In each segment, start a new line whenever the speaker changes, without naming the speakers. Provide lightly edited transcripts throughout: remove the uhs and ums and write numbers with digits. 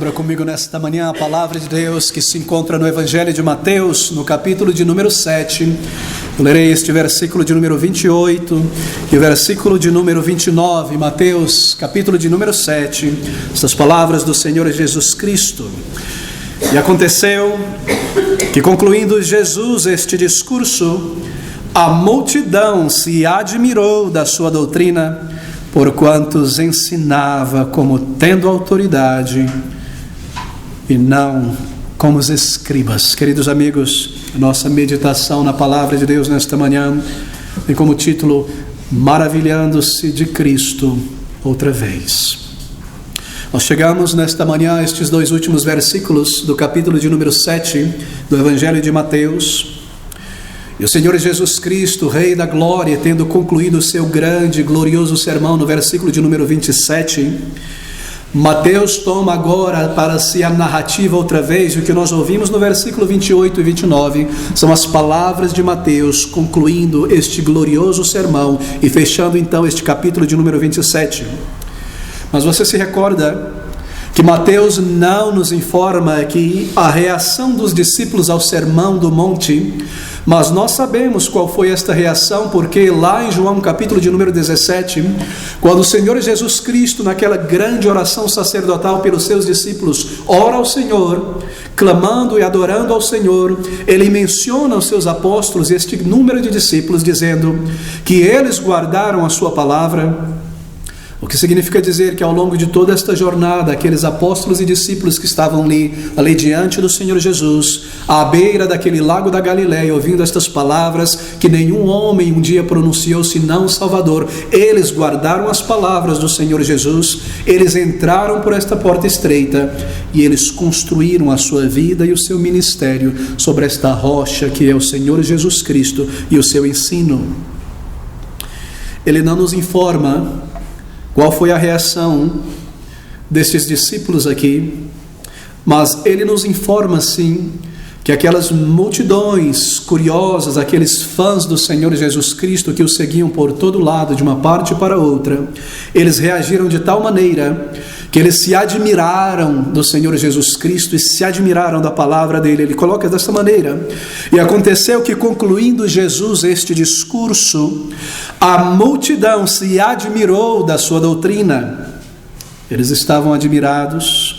Abra comigo nesta manhã a palavra de Deus que se encontra no Evangelho de Mateus, no capítulo de número 7. Eu lerei este versículo de número 28 e o versículo de número 29, Mateus, capítulo de número 7, estas palavras do Senhor Jesus Cristo. E aconteceu que, concluindo Jesus este discurso, a multidão se admirou da sua doutrina, porquanto os ensinava como tendo autoridade e não como os escribas. Queridos amigos, nossa meditação na palavra de Deus nesta manhã tem como título Maravilhando-se de Cristo outra vez. Nós chegamos nesta manhã a estes dois últimos versículos do capítulo de número 7 do Evangelho de Mateus. E o Senhor Jesus Cristo, Rei da Glória, tendo concluído o seu grande e glorioso sermão no versículo de número 27, Mateus toma agora para si a narrativa outra vez. E o que nós ouvimos no versículo 28 e 29 são as palavras de Mateus concluindo este glorioso sermão e fechando então este capítulo de número 27. Mas você se recorda que Mateus não nos informa que a reação dos discípulos ao sermão do monte, mas nós sabemos qual foi esta reação, porque lá em João capítulo de número 17, quando o Senhor Jesus Cristo, naquela grande oração sacerdotal pelos seus discípulos, ora ao Senhor, clamando e adorando ao Senhor, ele menciona os seus apóstolos, este número de discípulos, dizendo que eles guardaram a sua palavra. O que significa dizer que ao longo de toda esta jornada, aqueles apóstolos e discípulos que estavam ali diante do Senhor Jesus, à beira daquele lago da Galileia, ouvindo estas palavras que nenhum homem um dia pronunciou senão o Salvador, eles guardaram as palavras do Senhor Jesus, eles entraram por esta porta estreita e eles construíram a sua vida e o seu ministério sobre esta rocha que é o Senhor Jesus Cristo e o seu ensino. Ele não nos informa qual foi a reação desses discípulos aqui, mas ele nos informa sim que aquelas multidões curiosas, aqueles fãs do Senhor Jesus Cristo que o seguiam por todo lado, de uma parte para outra, eles reagiram de tal maneira que eles se admiraram do Senhor Jesus Cristo e se admiraram da palavra dele. Ele coloca dessa maneira: e aconteceu que, concluindo Jesus este discurso, a multidão se admirou da sua doutrina. Eles estavam admirados.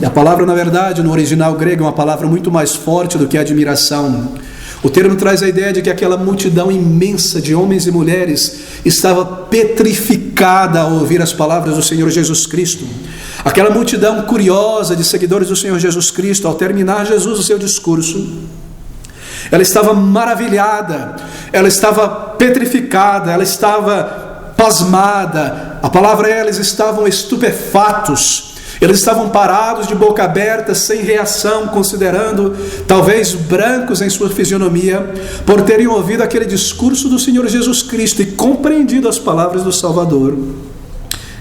E a palavra, na verdade, no original grego, é uma palavra muito mais forte do que admiração. O termo traz a ideia de que aquela multidão imensa de homens e mulheres estava petrificada ao ouvir as palavras do Senhor Jesus Cristo. Aquela multidão curiosa de seguidores do Senhor Jesus Cristo, ao terminar Jesus o seu discurso, ela estava maravilhada, ela estava petrificada, ela estava pasmada. A palavra é: eles estavam estupefatos. Eles estavam parados de boca aberta, sem reação, considerando talvez brancos em sua fisionomia, por terem ouvido aquele discurso do Senhor Jesus Cristo e compreendido as palavras do Salvador.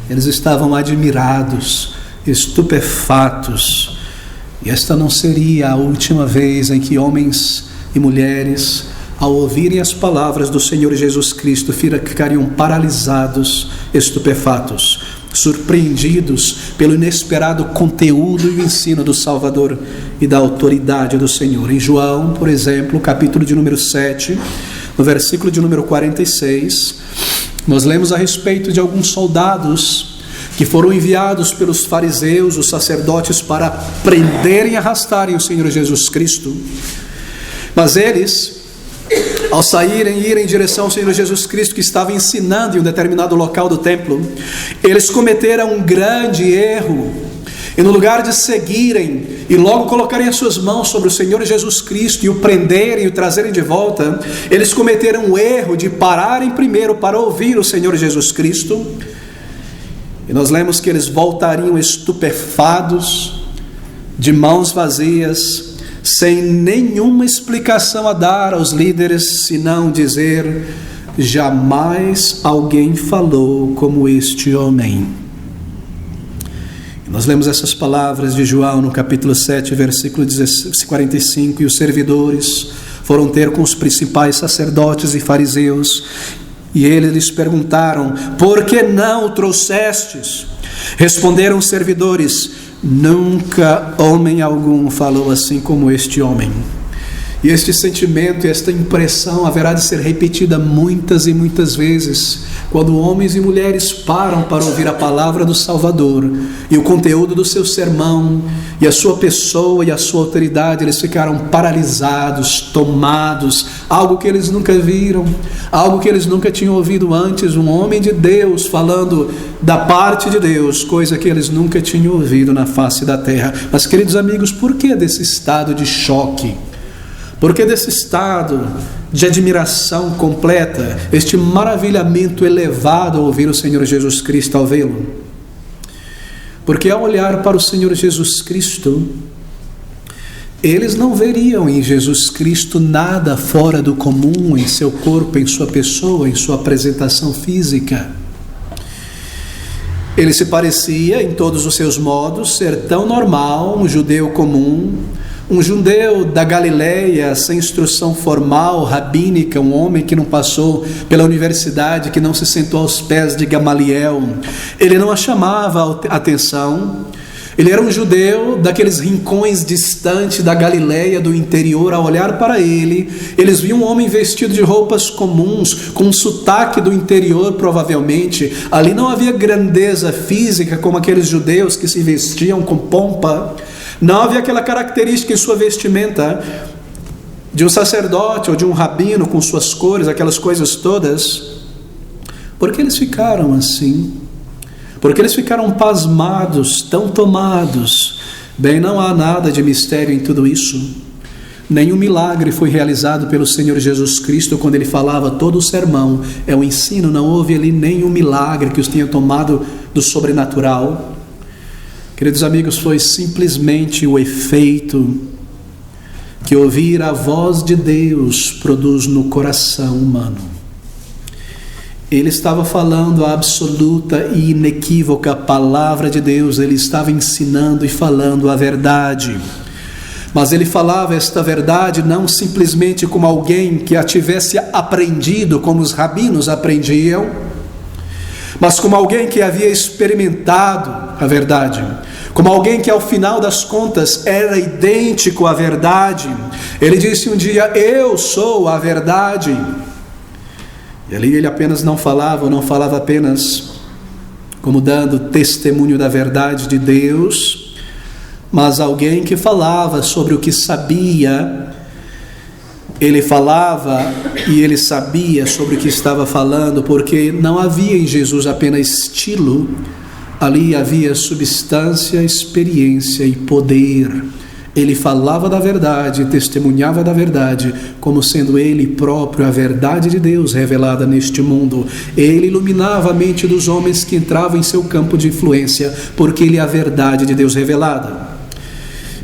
Eles estavam admirados, estupefatos. E esta não seria a última vez em que homens e mulheres, ao ouvirem as palavras do Senhor Jesus Cristo, ficariam paralisados, estupefatos, surpreendidos pelo inesperado conteúdo e o ensino do Salvador e da autoridade do Senhor. Em João, por exemplo, capítulo de número 7, no versículo de número 46, nós lemos a respeito de alguns soldados que foram enviados pelos fariseus, os sacerdotes, para prenderem e arrastarem o Senhor Jesus Cristo. Mas eles, ao saírem e irem em direção ao Senhor Jesus Cristo, que estava ensinando em um determinado local do templo, eles cometeram um grande erro. E no lugar de seguirem e logo colocarem as suas mãos sobre o Senhor Jesus Cristo e o prenderem e o trazerem de volta, eles cometeram o erro de pararem primeiro para ouvir o Senhor Jesus Cristo. E nós lemos que eles voltariam estupefados, de mãos vazias, sem nenhuma explicação a dar aos líderes, senão dizer: jamais alguém falou como este homem. E nós lemos essas palavras de João no capítulo 7, versículo 45, e os servidores foram ter com os principais sacerdotes e fariseus, e eles lhes perguntaram: por que não o trouxestes? Responderam os servidores: nunca homem algum falou assim como este homem. E este sentimento, esta impressão haverá de ser repetida muitas e muitas vezes, quando homens e mulheres param para ouvir a palavra do Salvador e o conteúdo do seu sermão, e a sua pessoa e a sua autoridade, eles ficaram paralisados, tomados, algo que eles nunca viram, algo que eles nunca tinham ouvido antes, um homem de Deus falando da parte de Deus, coisa que eles nunca tinham ouvido na face da terra. Mas, queridos amigos, por que desse estado de choque? Por que desse estado de admiração completa, este maravilhamento elevado ao ouvir o Senhor Jesus Cristo, ao vê-lo? Porque ao olhar para o Senhor Jesus Cristo, eles não veriam em Jesus Cristo nada fora do comum em seu corpo, em sua pessoa, em sua apresentação física. Ele se parecia, em todos os seus modos, ser tão normal, um judeu comum, um judeu da Galileia, sem instrução formal, rabínica, um homem que não passou pela universidade, que não se sentou aos pés de Gamaliel. Ele não a chamava a atenção. Ele era um judeu daqueles rincões distantes da Galileia, do interior. Ao olhar para ele, eles viam um homem vestido de roupas comuns, com um sotaque do interior provavelmente. Ali não havia grandeza física como aqueles judeus que se vestiam com pompa. Não havia aquela característica em sua vestimenta de um sacerdote ou de um rabino com suas cores, aquelas coisas todas. Por que eles ficaram assim? Porque eles ficaram pasmados, tão tomados? Bem, não há nada de mistério em tudo isso. Nenhum milagre foi realizado pelo Senhor Jesus Cristo quando ele falava todo o sermão. É o ensino, não houve ali nenhum milagre que os tenha tomado do sobrenatural. Queridos amigos, foi simplesmente o efeito que ouvir a voz de Deus produz no coração humano. Ele estava falando a absoluta e inequívoca palavra de Deus, ele estava ensinando e falando a verdade. Mas ele falava esta verdade não simplesmente como alguém que a tivesse aprendido, como os rabinos aprendiam, mas como alguém que havia experimentado a verdade, como alguém que ao final das contas era idêntico à verdade. Ele disse um dia: eu sou a verdade. E ali ele apenas não falava apenas como dando testemunho da verdade de Deus, mas alguém que falava sobre o que sabia. Ele falava e ele sabia sobre o que estava falando, porque não havia em Jesus apenas estilo, ali havia substância, experiência e poder. Ele falava da verdade, testemunhava da verdade, como sendo ele próprio a verdade de Deus revelada neste mundo. Ele iluminava a mente dos homens que entravam em seu campo de influência, porque ele é a verdade de Deus revelada.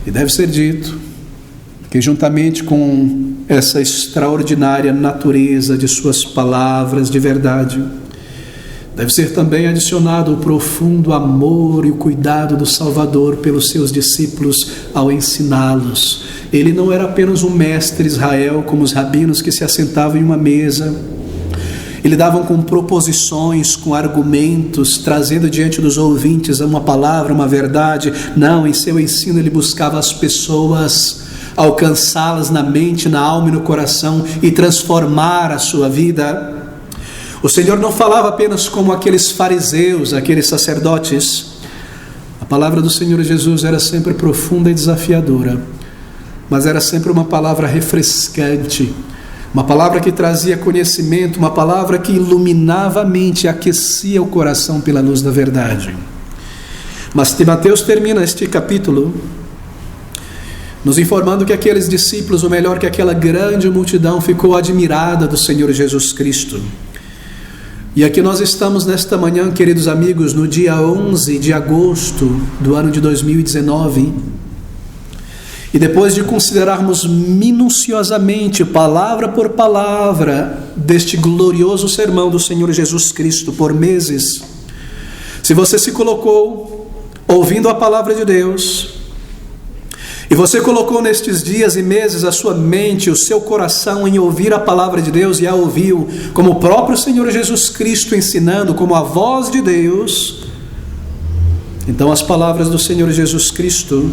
E deve ser dito que juntamente com essa extraordinária natureza de suas palavras de verdade, deve ser também adicionado o profundo amor e o cuidado do Salvador pelos seus discípulos ao ensiná-los. Ele não era apenas um mestre Israel, como os rabinos que se assentavam em uma mesa. Ele dava com proposições, com argumentos, trazendo diante dos ouvintes uma palavra, uma verdade. Não, em seu ensino ele buscava as pessoas, alcançá-las na mente, na alma e no coração e transformar a sua vida. O Senhor não falava apenas como aqueles fariseus, aqueles sacerdotes. A palavra do Senhor Jesus era sempre profunda e desafiadora, mas era sempre uma palavra refrescante, uma palavra que trazia conhecimento, uma palavra que iluminava a mente e aquecia o coração pela luz da verdade. Mas Mateus termina este capítulo nos informando que aqueles discípulos, ou melhor, que aquela grande multidão ficou admirada do Senhor Jesus Cristo. E aqui nós estamos nesta manhã, queridos amigos, no dia 11 de agosto do ano de 2019. E depois de considerarmos minuciosamente, palavra por palavra, deste glorioso sermão do Senhor Jesus Cristo por meses, se você se colocou ouvindo a palavra de Deus, e você colocou nestes dias e meses a sua mente, o seu coração em ouvir a palavra de Deus, e a ouviu como o próprio Senhor Jesus Cristo ensinando, como a voz de Deus, Então as palavras do Senhor Jesus Cristo,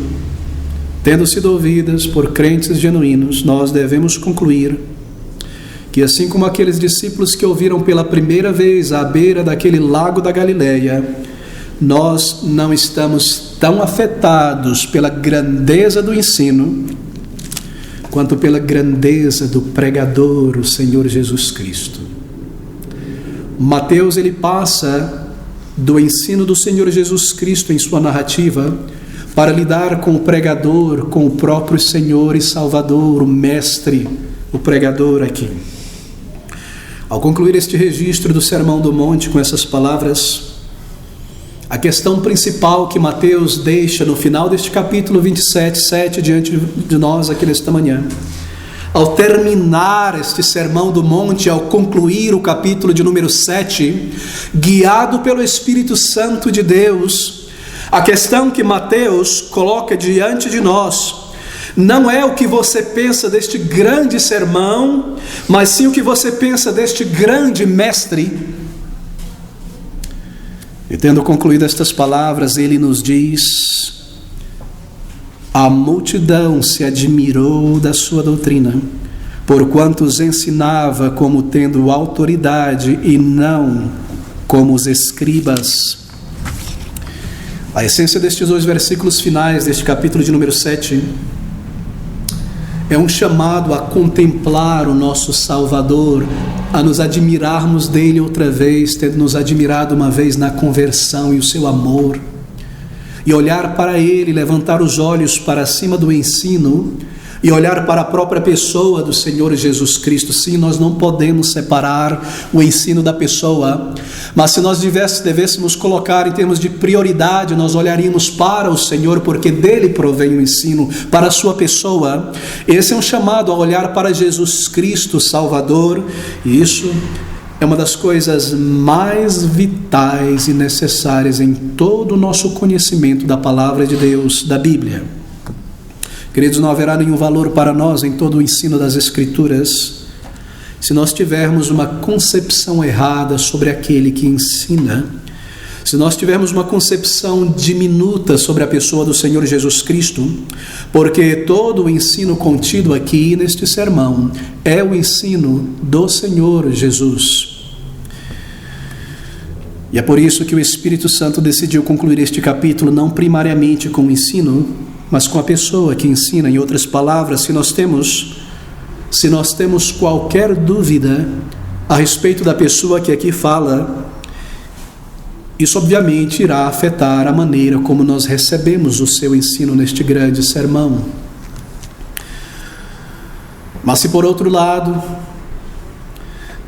tendo sido ouvidas por crentes genuínos, nós devemos concluir que assim como aqueles discípulos que ouviram pela primeira vez à beira daquele lago da Galileia, nós não estamos tão afetados pela grandeza do ensino quanto pela grandeza do pregador, o Senhor Jesus Cristo. Mateus, ele passa do ensino do Senhor Jesus Cristo em sua narrativa para lidar com o pregador, com o próprio Senhor e Salvador, o mestre, o pregador aqui. Ao concluir este registro do Sermão do Monte com essas palavras, a questão principal que Mateus deixa no final deste capítulo 27:7 diante de nós aqui nesta manhã, ao terminar este Sermão do Monte, ao concluir o capítulo de número 7, guiado pelo Espírito Santo de Deus, a questão que Mateus coloca diante de nós não é o que você pensa deste grande sermão, mas sim o que você pensa deste grande mestre. E tendo concluído estas palavras, ele nos diz: a multidão se admirou da sua doutrina, porquanto os ensinava como tendo autoridade e não como os escribas. A essência destes 2 versículos finais deste capítulo de número 7 é um chamado a contemplar o nosso Salvador, a nos admirarmos dele outra vez, tendo nos admirado uma vez na conversão e o seu amor, e olhar para ele, levantar os olhos para cima do ensino e olhar para a própria pessoa do Senhor Jesus Cristo. Sim, nós não podemos separar o ensino da pessoa, mas se nós devêssemos colocar em termos de prioridade, nós olharíamos para o Senhor, porque dele provém o ensino, para a sua pessoa. Esse é um chamado a olhar para Jesus Cristo, Salvador, e isso é uma das coisas mais vitais e necessárias em todo o nosso conhecimento da palavra de Deus, da Bíblia. Queridos, não haverá nenhum valor para nós em todo o ensino das Escrituras se nós tivermos uma concepção errada sobre aquele que ensina, se nós tivermos uma concepção diminuta sobre a pessoa do Senhor Jesus Cristo, porque todo o ensino contido aqui neste sermão é o ensino do Senhor Jesus. E é por isso que o Espírito Santo decidiu concluir este capítulo não primariamente com o ensino, mas com a pessoa que ensina. Em outras palavras, se nós temos qualquer dúvida a respeito da pessoa que aqui fala, isso obviamente irá afetar a maneira como nós recebemos o seu ensino neste grande sermão. Mas se por outro lado,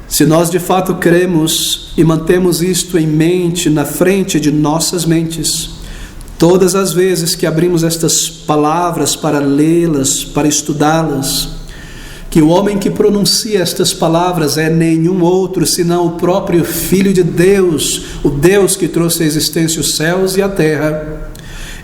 se nós de fato cremos e mantemos isto em mente, na frente de nossas mentes, todas as vezes que abrimos estas palavras para lê-las, para estudá-las, que o homem que pronuncia estas palavras é nenhum outro senão o próprio Filho de Deus, o Deus que trouxe à existência os céus e a terra.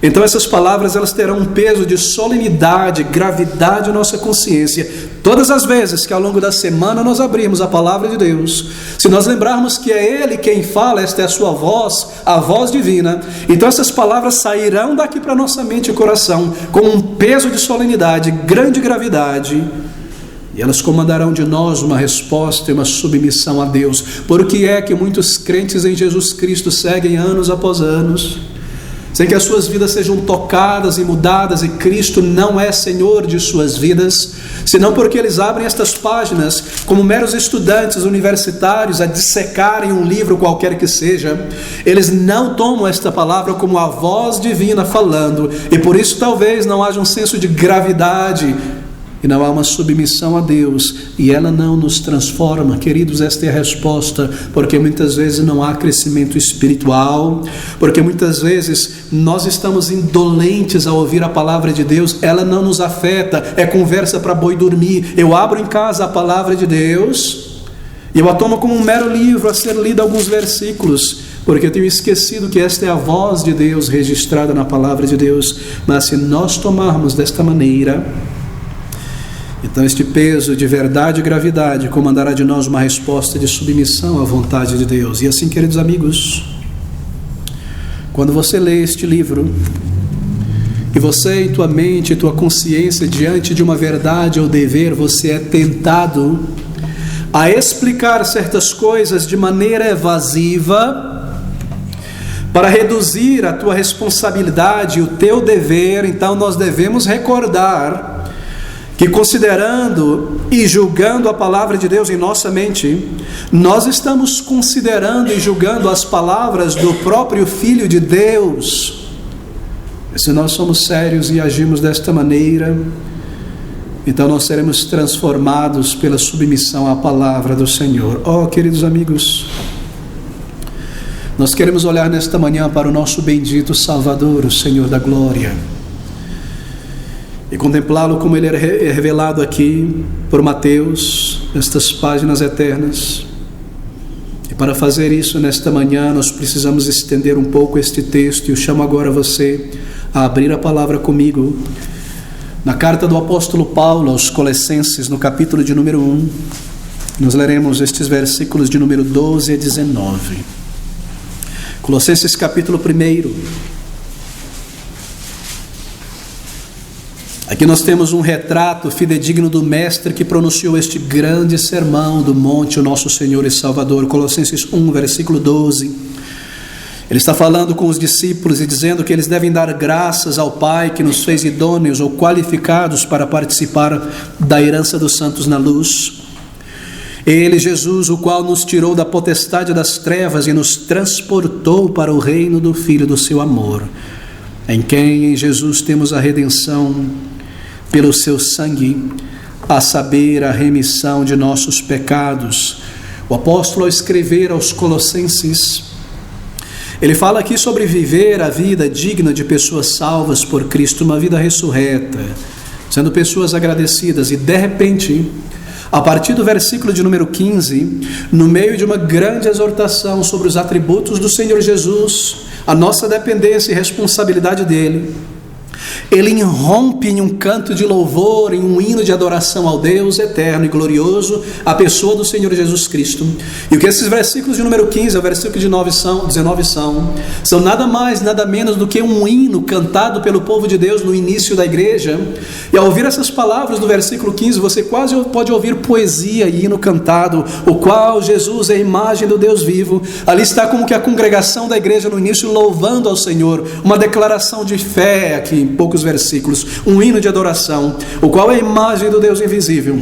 Então essas palavras, elas terão um peso de solenidade, gravidade em nossa consciência. Todas as vezes que ao longo da semana nós abrirmos a palavra de Deus, se nós lembrarmos que é Ele quem fala, esta é a sua voz, a voz divina, então essas palavras sairão daqui para nossa mente e coração com um peso de solenidade, grande gravidade, e elas comandarão de nós uma resposta e uma submissão a Deus. Por que é que muitos crentes em Jesus Cristo seguem anos após anos, sem que as suas vidas sejam tocadas e mudadas, e Cristo não é Senhor de suas vidas, senão porque eles abrem estas páginas como meros estudantes universitários a dissecarem um livro qualquer que seja. Eles não tomam esta palavra como a voz divina falando, e por isso talvez não haja um senso de gravidade, e não há uma submissão a Deus, e ela não nos transforma. Queridos, esta é a resposta, porque muitas vezes não há crescimento espiritual, porque muitas vezes nós estamos indolentes ao ouvir a palavra de Deus, ela não nos afeta, é conversa para boi dormir. Eu abro em casa a palavra de Deus, e eu a tomo como um mero livro a ser lido alguns versículos, porque eu tenho esquecido que esta é a voz de Deus registrada na palavra de Deus. Mas se nós tomarmos desta maneira, então este peso de verdade e gravidade comandará de nós uma resposta de submissão à vontade de Deus. E assim, queridos amigos, quando você lê este livro, e você em tua mente, tua consciência, diante de uma verdade ou dever, você é tentado a explicar certas coisas de maneira evasiva, para reduzir a tua responsabilidade e o teu dever. Então nós devemos recordar que, considerando e julgando a palavra de Deus em nossa mente, nós estamos considerando e julgando as palavras do próprio Filho de Deus. E se nós somos sérios e agimos desta maneira, então nós seremos transformados pela submissão à palavra do Senhor. Oh, queridos amigos, nós queremos olhar nesta manhã para o nosso bendito Salvador, o Senhor da glória, e contemplá-lo como ele é revelado aqui por Mateus, nestas páginas eternas. E para fazer isso nesta manhã, nós precisamos estender um pouco este texto, e eu chamo agora você a abrir a palavra comigo na carta do apóstolo Paulo aos Colossenses, no capítulo de número 1. Nós leremos estes versículos de número 12 a 19. Colossenses capítulo 1. Aqui nós temos um retrato fidedigno do mestre que pronunciou este grande sermão do monte, o nosso Senhor e Salvador. Colossenses 1, versículo 12. Ele está falando com os discípulos e dizendo que eles devem dar graças ao Pai que nos fez idôneos ou qualificados para participar da herança dos santos na luz. Ele, Jesus, o qual nos tirou da potestade das trevas e nos transportou para o reino do Filho do seu amor, em quem, em Jesus, temos a redenção pelo seu sangue, a saber, a remissão de nossos pecados. O apóstolo, ao escrever aos Colossenses, ele fala aqui sobre viver a vida digna de pessoas salvas por Cristo, uma vida ressurreta, sendo pessoas agradecidas. E de repente, a partir do versículo de número 15, no meio de uma grande exortação sobre os atributos do Senhor Jesus, a nossa dependência e responsabilidade dele, ele irrompe em um canto de louvor, em um hino de adoração ao Deus eterno e glorioso, a pessoa do Senhor Jesus Cristo. E o que esses versículos de número 15 ao versículo de 19 são nada mais, nada menos do que um hino cantado pelo povo de Deus no início da igreja. E ao ouvir essas palavras do versículo 15, você quase pode ouvir poesia e hino cantado, o qual Jesus é a imagem do Deus vivo. Ali está como que a congregação da igreja no início louvando ao Senhor, uma declaração de fé aqui em poucos versículos, um hino de adoração, o qual é a imagem do Deus invisível,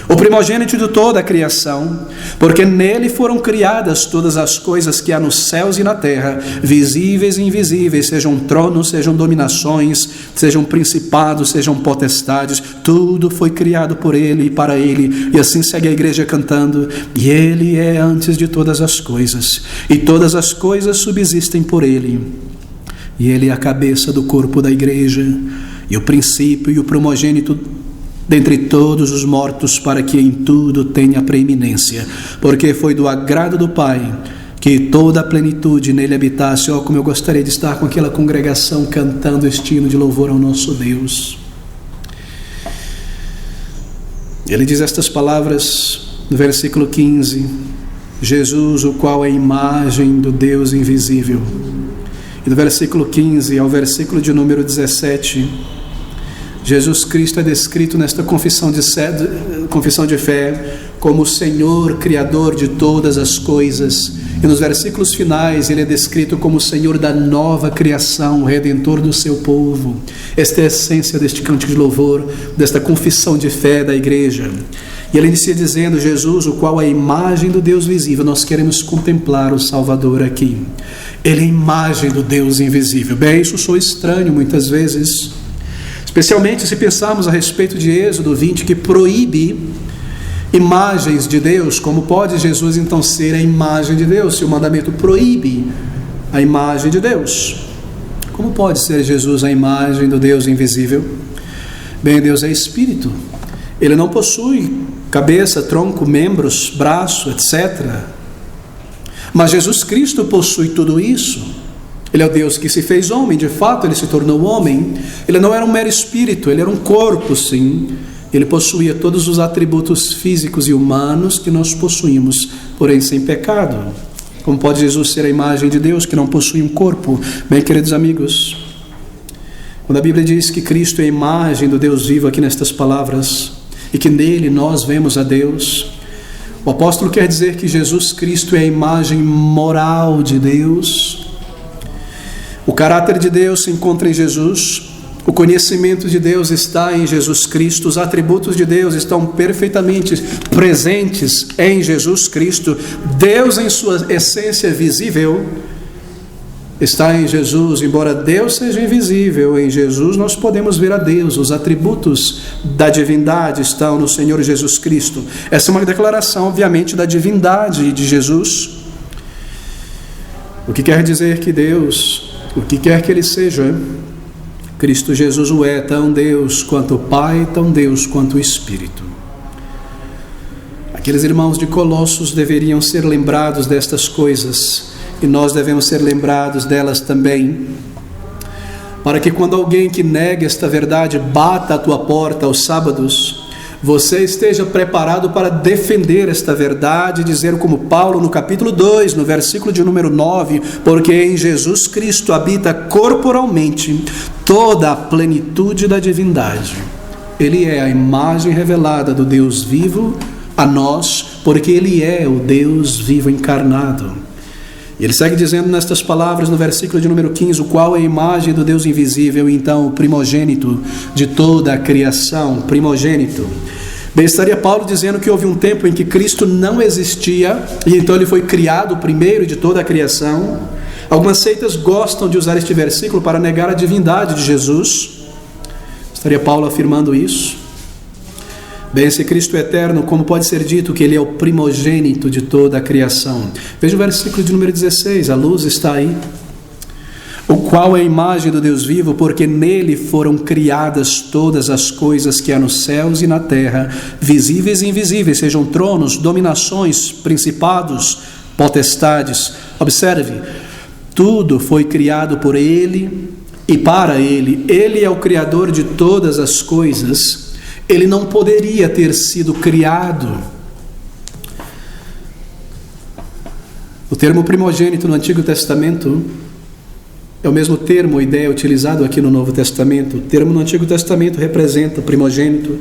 o primogênito de toda a criação, porque nele foram criadas todas as coisas que há nos céus e na terra, visíveis e invisíveis, sejam tronos, sejam dominações, sejam principados, sejam potestades, tudo foi criado por ele e para ele. E assim segue a igreja cantando: e ele é antes de todas as coisas, e todas as coisas subsistem por ele. E ele é a cabeça do corpo da igreja, e o princípio e o primogênito dentre todos os mortos, para que em tudo tenha preeminência, porque foi do agrado do Pai que toda a plenitude nele habitasse. Oh, como eu gostaria de estar com aquela congregação cantando este hino de louvor ao nosso Deus. Ele diz estas palavras no versículo 15: Jesus, o qual é a imagem do Deus invisível. E do versículo 15 ao versículo de número 17, Jesus Cristo é descrito nesta confissão de fé como o Senhor Criador de todas as coisas. E nos versículos finais ele é descrito como o Senhor da nova criação, o Redentor do seu povo. Esta é a essência deste cântico de louvor, desta confissão de fé da igreja. E ele inicia dizendo: Jesus, o qual é a imagem do Deus visível. Nós queremos contemplar o Salvador aqui. Ele é a imagem do Deus invisível. Bem, isso soa estranho muitas vezes, especialmente se pensarmos a respeito de Êxodo 20, que proíbe imagens de Deus. Como pode Jesus então ser a imagem de Deus, se o mandamento proíbe a imagem de Deus? Como pode ser Jesus a imagem do Deus invisível? Bem, Deus é espírito. Ele não possui cabeça, tronco, membros, braço, etc. Mas Jesus Cristo possui tudo isso. Ele é o Deus que se fez homem, de fato ele se tornou homem. Ele não era um mero espírito, ele era um corpo, sim. Ele possuía todos os atributos físicos e humanos que nós possuímos, porém sem pecado. Como pode Jesus ser a imagem de Deus que não possui um corpo? Bem, queridos amigos, quando a Bíblia diz que Cristo é a imagem do Deus vivo aqui nestas palavras, e que nele nós vemos a Deus, o apóstolo quer dizer que Jesus Cristo é a imagem moral de Deus. O caráter de Deus se encontra em Jesus, o conhecimento de Deus está em Jesus Cristo, os atributos de Deus estão perfeitamente presentes em Jesus Cristo. Deus, em sua essência visível, está em Jesus. Embora Deus seja invisível, em Jesus nós podemos ver a Deus. Os atributos da divindade estão no Senhor Jesus Cristo. Essa é uma declaração, obviamente, da divindade de Jesus. O que quer dizer que Deus, o que quer que Ele seja, Cristo Jesus o é, tão Deus quanto o Pai, tão Deus quanto o Espírito. Aqueles irmãos de Colossos deveriam ser lembrados destas coisas, e nós devemos ser lembrados delas também, para que quando alguém que nega esta verdade bata a tua porta aos sábados, você esteja preparado para defender esta verdade, dizer como Paulo no capítulo 2, no versículo de número 9, porque em Jesus Cristo habita corporalmente toda a plenitude da divindade. Ele é a imagem revelada do Deus vivo a nós, porque Ele é o Deus vivo encarnado. E ele segue dizendo nestas palavras no versículo de número 15, o qual é a imagem do Deus invisível, então o primogênito de toda a criação, primogênito. Bem, estaria Paulo dizendo que houve um tempo em que Cristo não existia, e então ele foi criado primeiro de toda a criação. Algumas seitas gostam de usar este versículo para negar a divindade de Jesus. Estaria Paulo afirmando isso? Bem, se Cristo é eterno, como pode ser dito que Ele é o primogênito de toda a criação? Veja o versículo de número 16, a luz está aí. O qual é a imagem do Deus vivo, porque nele foram criadas todas as coisas que há nos céus e na terra, visíveis e invisíveis, sejam tronos, dominações, principados, potestades. Observe, tudo foi criado por Ele e para Ele. Ele é o Criador de todas as coisas. Ele não poderia ter sido criado. O termo primogênito no Antigo Testamento é o mesmo termo ou ideia utilizado aqui no Novo Testamento. O termo no Antigo Testamento representa o primogênito,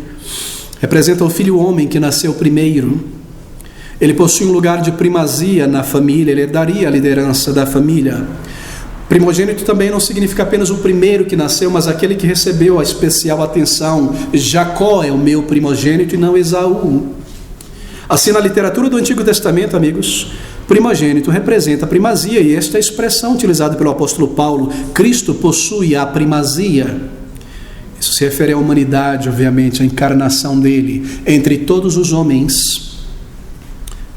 representa o filho homem que nasceu primeiro. Ele possui um lugar de primazia na família, ele daria a liderança da família. Primogênito também não significa apenas o primeiro que nasceu, mas aquele que recebeu a especial atenção. Jacó é o meu primogênito e não Esaú. Assim, na literatura do Antigo Testamento, amigos, primogênito representa a primazia, e esta é a expressão utilizada pelo apóstolo Paulo. Cristo possui a primazia. Isso se refere à humanidade, obviamente, à encarnação dele entre todos os homens.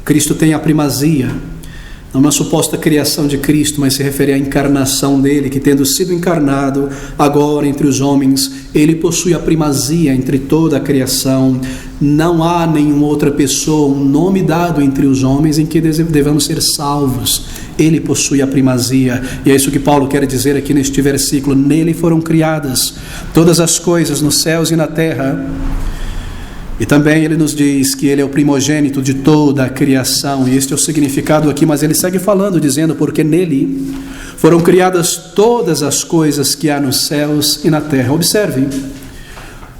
Cristo tem a primazia. Não uma suposta criação de Cristo, mas se refere à encarnação dele, que tendo sido encarnado agora entre os homens, ele possui a primazia entre toda a criação. Não há nenhuma outra pessoa, um nome dado entre os homens em que devemos ser salvos. Ele possui a primazia, e é isso que Paulo quer dizer aqui neste versículo. Nele foram criadas todas as coisas nos céus e na terra. E também ele nos diz que ele é o primogênito de toda a criação, e este é o significado aqui, mas ele segue falando, dizendo, porque nele foram criadas todas as coisas que há nos céus e na terra. Observe,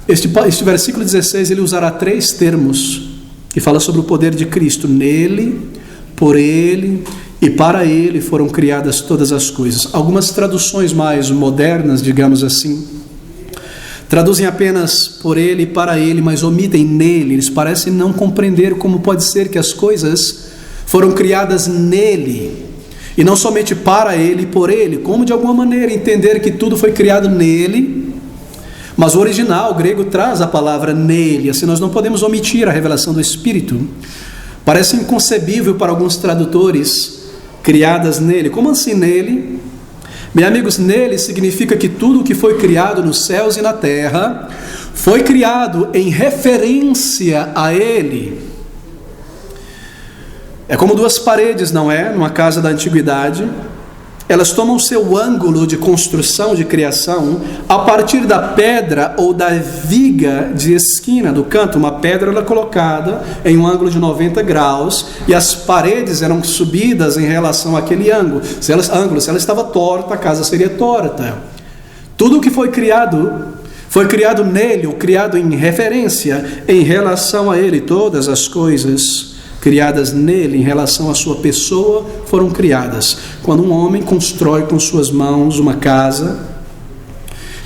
este versículo 16, ele usará 3 termos, que fala sobre o poder de Cristo. Nele, por ele e para ele foram criadas todas as coisas. Algumas traduções mais modernas, digamos assim, traduzem apenas por ele e para ele, mas omitem nele. Eles parecem não compreender como pode ser que as coisas foram criadas nele, e não somente para ele e por ele, como de alguma maneira entender que tudo foi criado nele. Mas o original, o grego, traz a palavra nele, assim nós não podemos omitir a revelação do Espírito. Parece inconcebível para alguns tradutores, criadas nele. Como assim nele? Bem, amigos, nele significa que tudo o que foi criado nos céus e na terra foi criado em referência a ele. É como 2 paredes, não é? Numa casa da antiguidade. elas tomam seu ângulo de construção, de criação, a partir da pedra ou da viga de esquina do canto. Uma pedra era colocada em um ângulo de 90 graus e as paredes eram subidas em relação àquele ângulo. Se ela estava torta, a casa seria torta. Tudo o que foi criado nele, ou criado em referência, em relação a ele. Todas as coisas criadas nele, em relação à sua pessoa, foram criadas. Quando um homem constrói com suas mãos uma casa,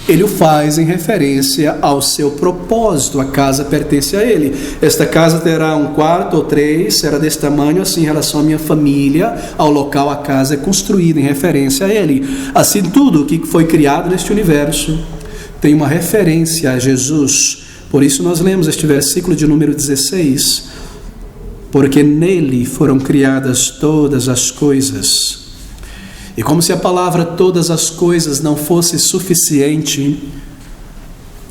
ele o faz em referência ao seu propósito. A casa pertence a ele. Esta casa terá um quarto ou 3, será desse tamanho, assim, em relação à minha família, ao local. A casa é construída em referência a ele. Assim, tudo o que foi criado neste universo tem uma referência a Jesus. Por isso nós lemos este versículo de número 16, porque nele foram criadas todas as coisas. E como se a palavra todas as coisas não fosse suficiente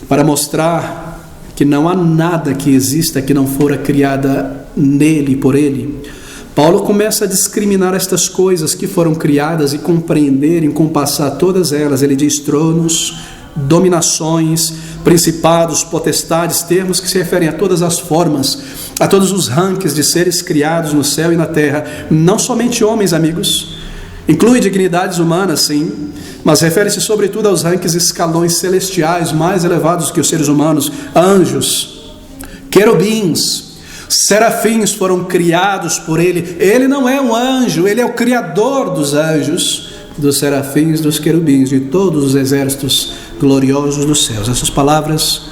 para mostrar que não há nada que exista que não fora criada nele e por ele, Paulo começa a discriminar estas coisas que foram criadas e compreender, encompassar todas elas. Ele diz tronos, dominações, principados, potestades, termos que se referem a todas as formas, a todos os rankings de seres criados no céu e na terra. Não somente homens, amigos, inclui dignidades humanas, sim, mas refere-se sobretudo aos rankings, escalões celestiais mais elevados que os seres humanos. Anjos, querubins, serafins foram criados por ele. Ele não é um anjo, ele é o criador dos anjos, dos serafins, dos querubins, de todos os exércitos gloriosos dos céus. Essas palavras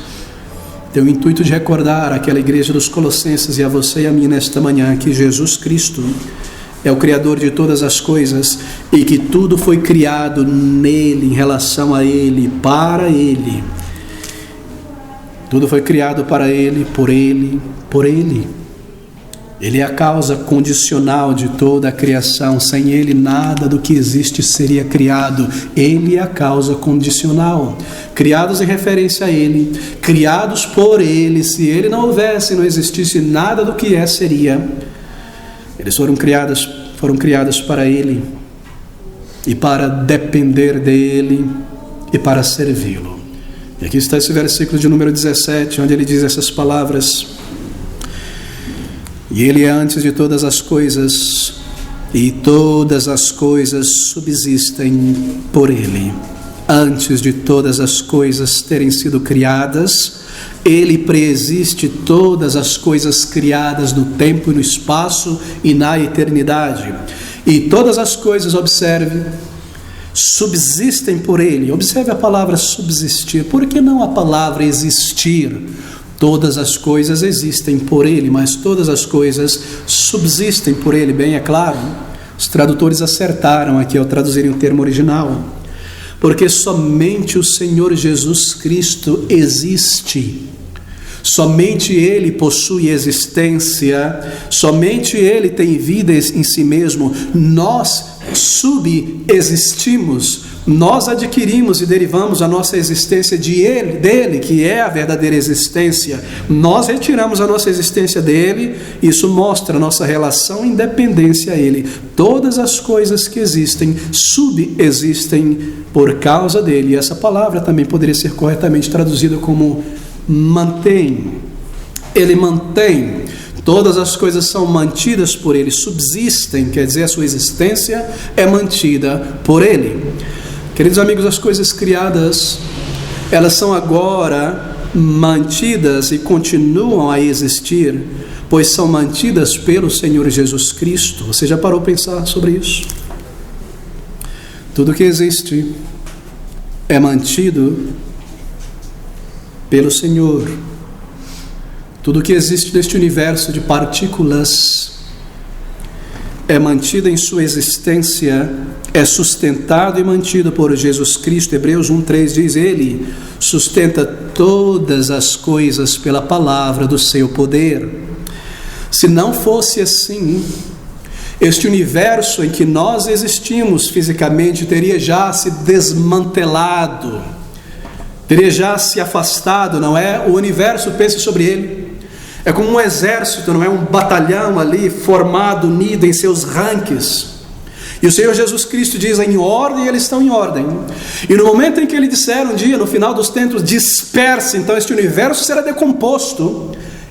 têm o intuito de recordar àquela igreja dos Colossenses e a você e a mim nesta manhã que Jesus Cristo é o Criador de todas as coisas e que tudo foi criado nele, em relação a ele, para ele. Tudo foi criado para ele, por ele, por ele. Ele é a causa condicional de toda a criação. Sem ele, nada do que existe seria criado. Ele é a causa condicional. Criados em referência a ele, criados por ele. Se ele não houvesse, não existisse, nada do que é seria. Eles foram criados para ele e para depender dele e para servi-lo. E aqui está esse versículo de número 17, onde ele diz essas palavras: e ele é antes de todas as coisas, e todas as coisas subsistem por ele. Antes de todas as coisas terem sido criadas, ele preexiste todas as coisas criadas no tempo e no espaço e na eternidade. E todas as coisas, observe, subsistem por ele. Observe a palavra subsistir. Por que não a palavra existir? Todas as coisas existem por ele, mas todas as coisas subsistem por ele. Bem, é claro, os tradutores acertaram aqui ao traduzirem o termo original, porque somente o Senhor Jesus Cristo existe. Somente ele possui existência, somente ele tem vida em si mesmo. Nós subexistimos, nós adquirimos e derivamos a nossa existência dele, que é a verdadeira existência. Nós retiramos a nossa existência dele, isso mostra a nossa relação e independência a ele. Todas as coisas que existem, subexistem por causa dele. E essa palavra também poderia ser corretamente traduzida como mantém. Ele mantém. Todas as coisas são mantidas por ele, subsistem, quer dizer, a sua existência é mantida por ele. Queridos amigos, as coisas criadas, elas são agora mantidas e continuam a existir, pois são mantidas pelo Senhor Jesus Cristo. Você já parou a pensar sobre isso? Tudo que existe é mantido pelo Senhor. Tudo que existe neste universo de partículas é mantido em sua existência, é sustentado e mantido por Jesus Cristo. Hebreus 1:3 diz: ele sustenta todas as coisas pela palavra do seu poder. Se não fosse assim, este universo em que nós existimos fisicamente teria já se desmantelado, teria já se afastado, não é? O universo, pense sobre ele, é como um exército, não é? Um batalhão ali formado, unido em seus ranks. E o Senhor Jesus Cristo diz em ordem, e eles estão em ordem. E no momento em que ele disser um dia, no final dos tempos, disperse, então este universo será decomposto,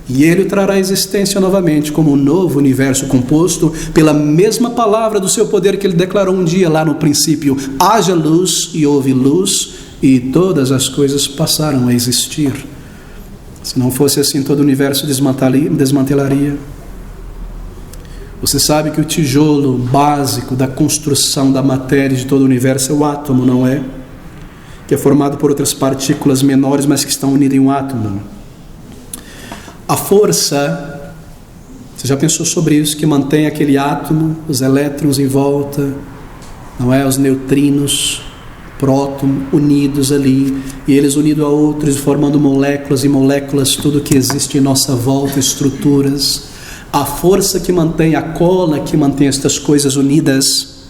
e ele o trará à existência novamente como um novo universo composto pela mesma palavra do seu poder que ele declarou um dia lá no princípio: haja luz, e houve luz, e todas as coisas passaram a existir. Se não fosse assim, todo o universo desmantelaria. Você sabe que o tijolo básico da construção da matéria de todo o universo é o átomo, não é? Que é formado por outras partículas menores, mas que estão unidas em um átomo. A força, você já pensou sobre isso, que mantém aquele átomo, os elétrons em volta, não é? Os neutrinos, próton, unidos ali, e eles unidos a outros, formando moléculas e moléculas, tudo que existe em nossa volta, estruturas. A força que mantém, a cola que mantém estas coisas unidas,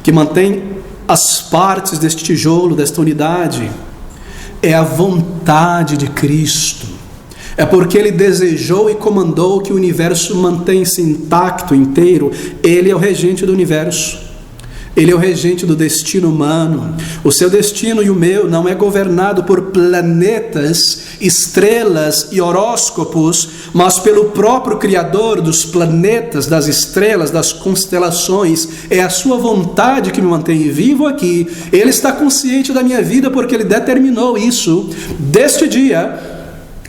que mantém as partes deste tijolo, desta unidade, é a vontade de Cristo. É porque Ele desejou e comandou que o universo mantenha-se intacto, inteiro. Ele é o regente do universo. Ele é o regente do destino humano. O seu destino e o meu não é governado por planetas, estrelas e horóscopos, mas pelo próprio Criador dos planetas, das estrelas, das constelações. É a sua vontade que me mantém vivo aqui. Ele está consciente da minha vida porque Ele determinou isso deste dia.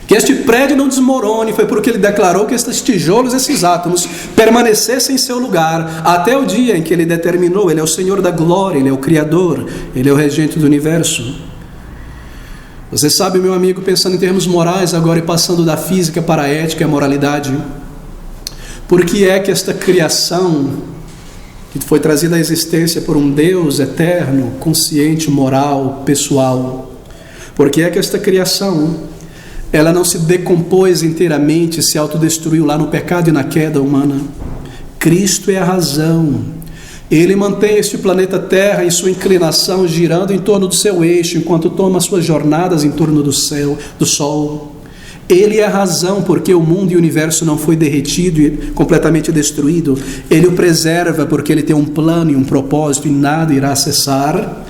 Que este prédio não desmorone, foi porque Ele declarou que estes tijolos, esses átomos, permanecessem em seu lugar, até o dia em que Ele determinou. Ele é o Senhor da glória, Ele é o Criador, Ele é o regente do universo. Você sabe, meu amigo, pensando em termos morais agora e passando da física para a ética e a moralidade, por que é que esta criação, que foi trazida à existência por um Deus eterno, consciente, moral, pessoal, por que é que esta criação ela não se decompôs inteiramente, se autodestruiu lá no pecado e na queda humana? Cristo é a razão. Ele mantém este planeta Terra em sua inclinação, girando em torno do seu eixo, enquanto toma suas jornadas em torno do céu, do sol. Ele é a razão porque o mundo e o universo não foi derretido e completamente destruído. Ele o preserva porque Ele tem um plano e um propósito, e nada irá cessar.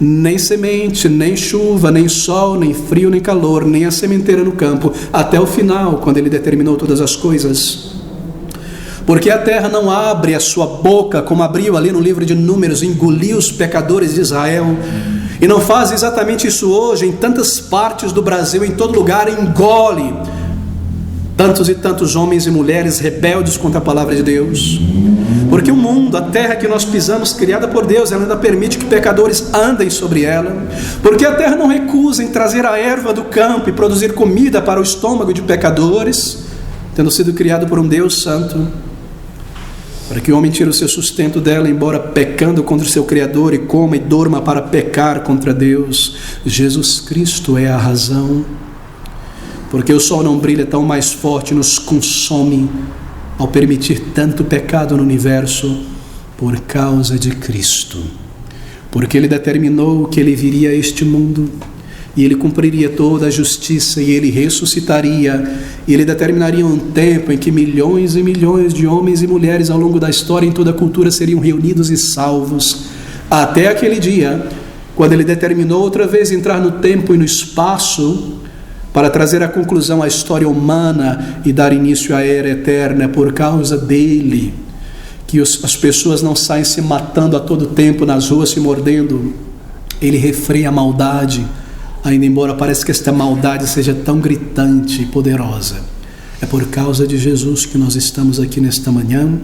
Nem semente, nem chuva, nem sol, nem frio, nem calor, nem a sementeira no campo, até o final, quando Ele determinou todas as coisas. Porque a terra não abre a sua boca, como abriu ali no livro de Números, engoliu os pecadores de Israel, e não faz exatamente isso hoje, em tantas partes do Brasil, em todo lugar, engole tantos e tantos homens e mulheres rebeldes contra a palavra de Deus. Porque o mundo, a terra que nós pisamos, criada por Deus, ela ainda permite que pecadores andem sobre ela. Porque a terra não recusa em trazer a erva do campo e produzir comida para o estômago de pecadores, tendo sido criado por um Deus santo, para que o homem tire o seu sustento dela, embora pecando contra o seu Criador, e coma e dorma para pecar contra Deus. Jesus Cristo é a razão. Porque o sol não brilha tão mais forte, nos consome ao permitir tanto pecado no universo, por causa de Cristo. Porque Ele determinou que Ele viria a este mundo, e Ele cumpriria toda a justiça, e Ele ressuscitaria, e Ele determinaria um tempo em que milhões e milhões de homens e mulheres ao longo da história, em toda a cultura, seriam reunidos e salvos, até aquele dia, quando Ele determinou outra vez entrar no tempo e no espaço, para trazer à conclusão a história humana e dar início à era eterna. Por causa dele que as pessoas não saem se matando a todo tempo nas ruas, se mordendo. Ele refreia a maldade, ainda embora pareça que esta maldade seja tão gritante e poderosa. É por causa de Jesus que nós estamos aqui nesta manhã.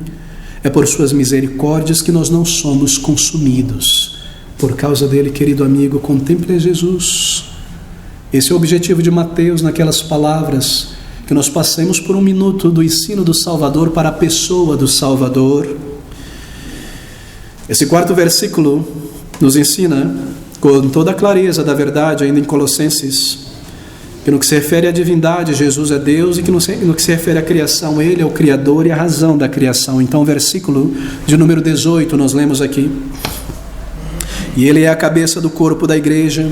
É por suas misericórdias que nós não somos consumidos. Por causa dele, querido amigo, contemple Jesus. Esse é o objetivo de Mateus naquelas palavras, que nós passemos por um minuto do ensino do Salvador para a pessoa do Salvador. Esse quarto versículo nos ensina, com toda a clareza da verdade, ainda em Colossenses, que no que se refere à divindade, Jesus é Deus, e que no que se refere à criação, Ele é o Criador e a razão da criação. Então, o versículo de número 18, nós lemos aqui: e Ele é a cabeça do corpo da igreja,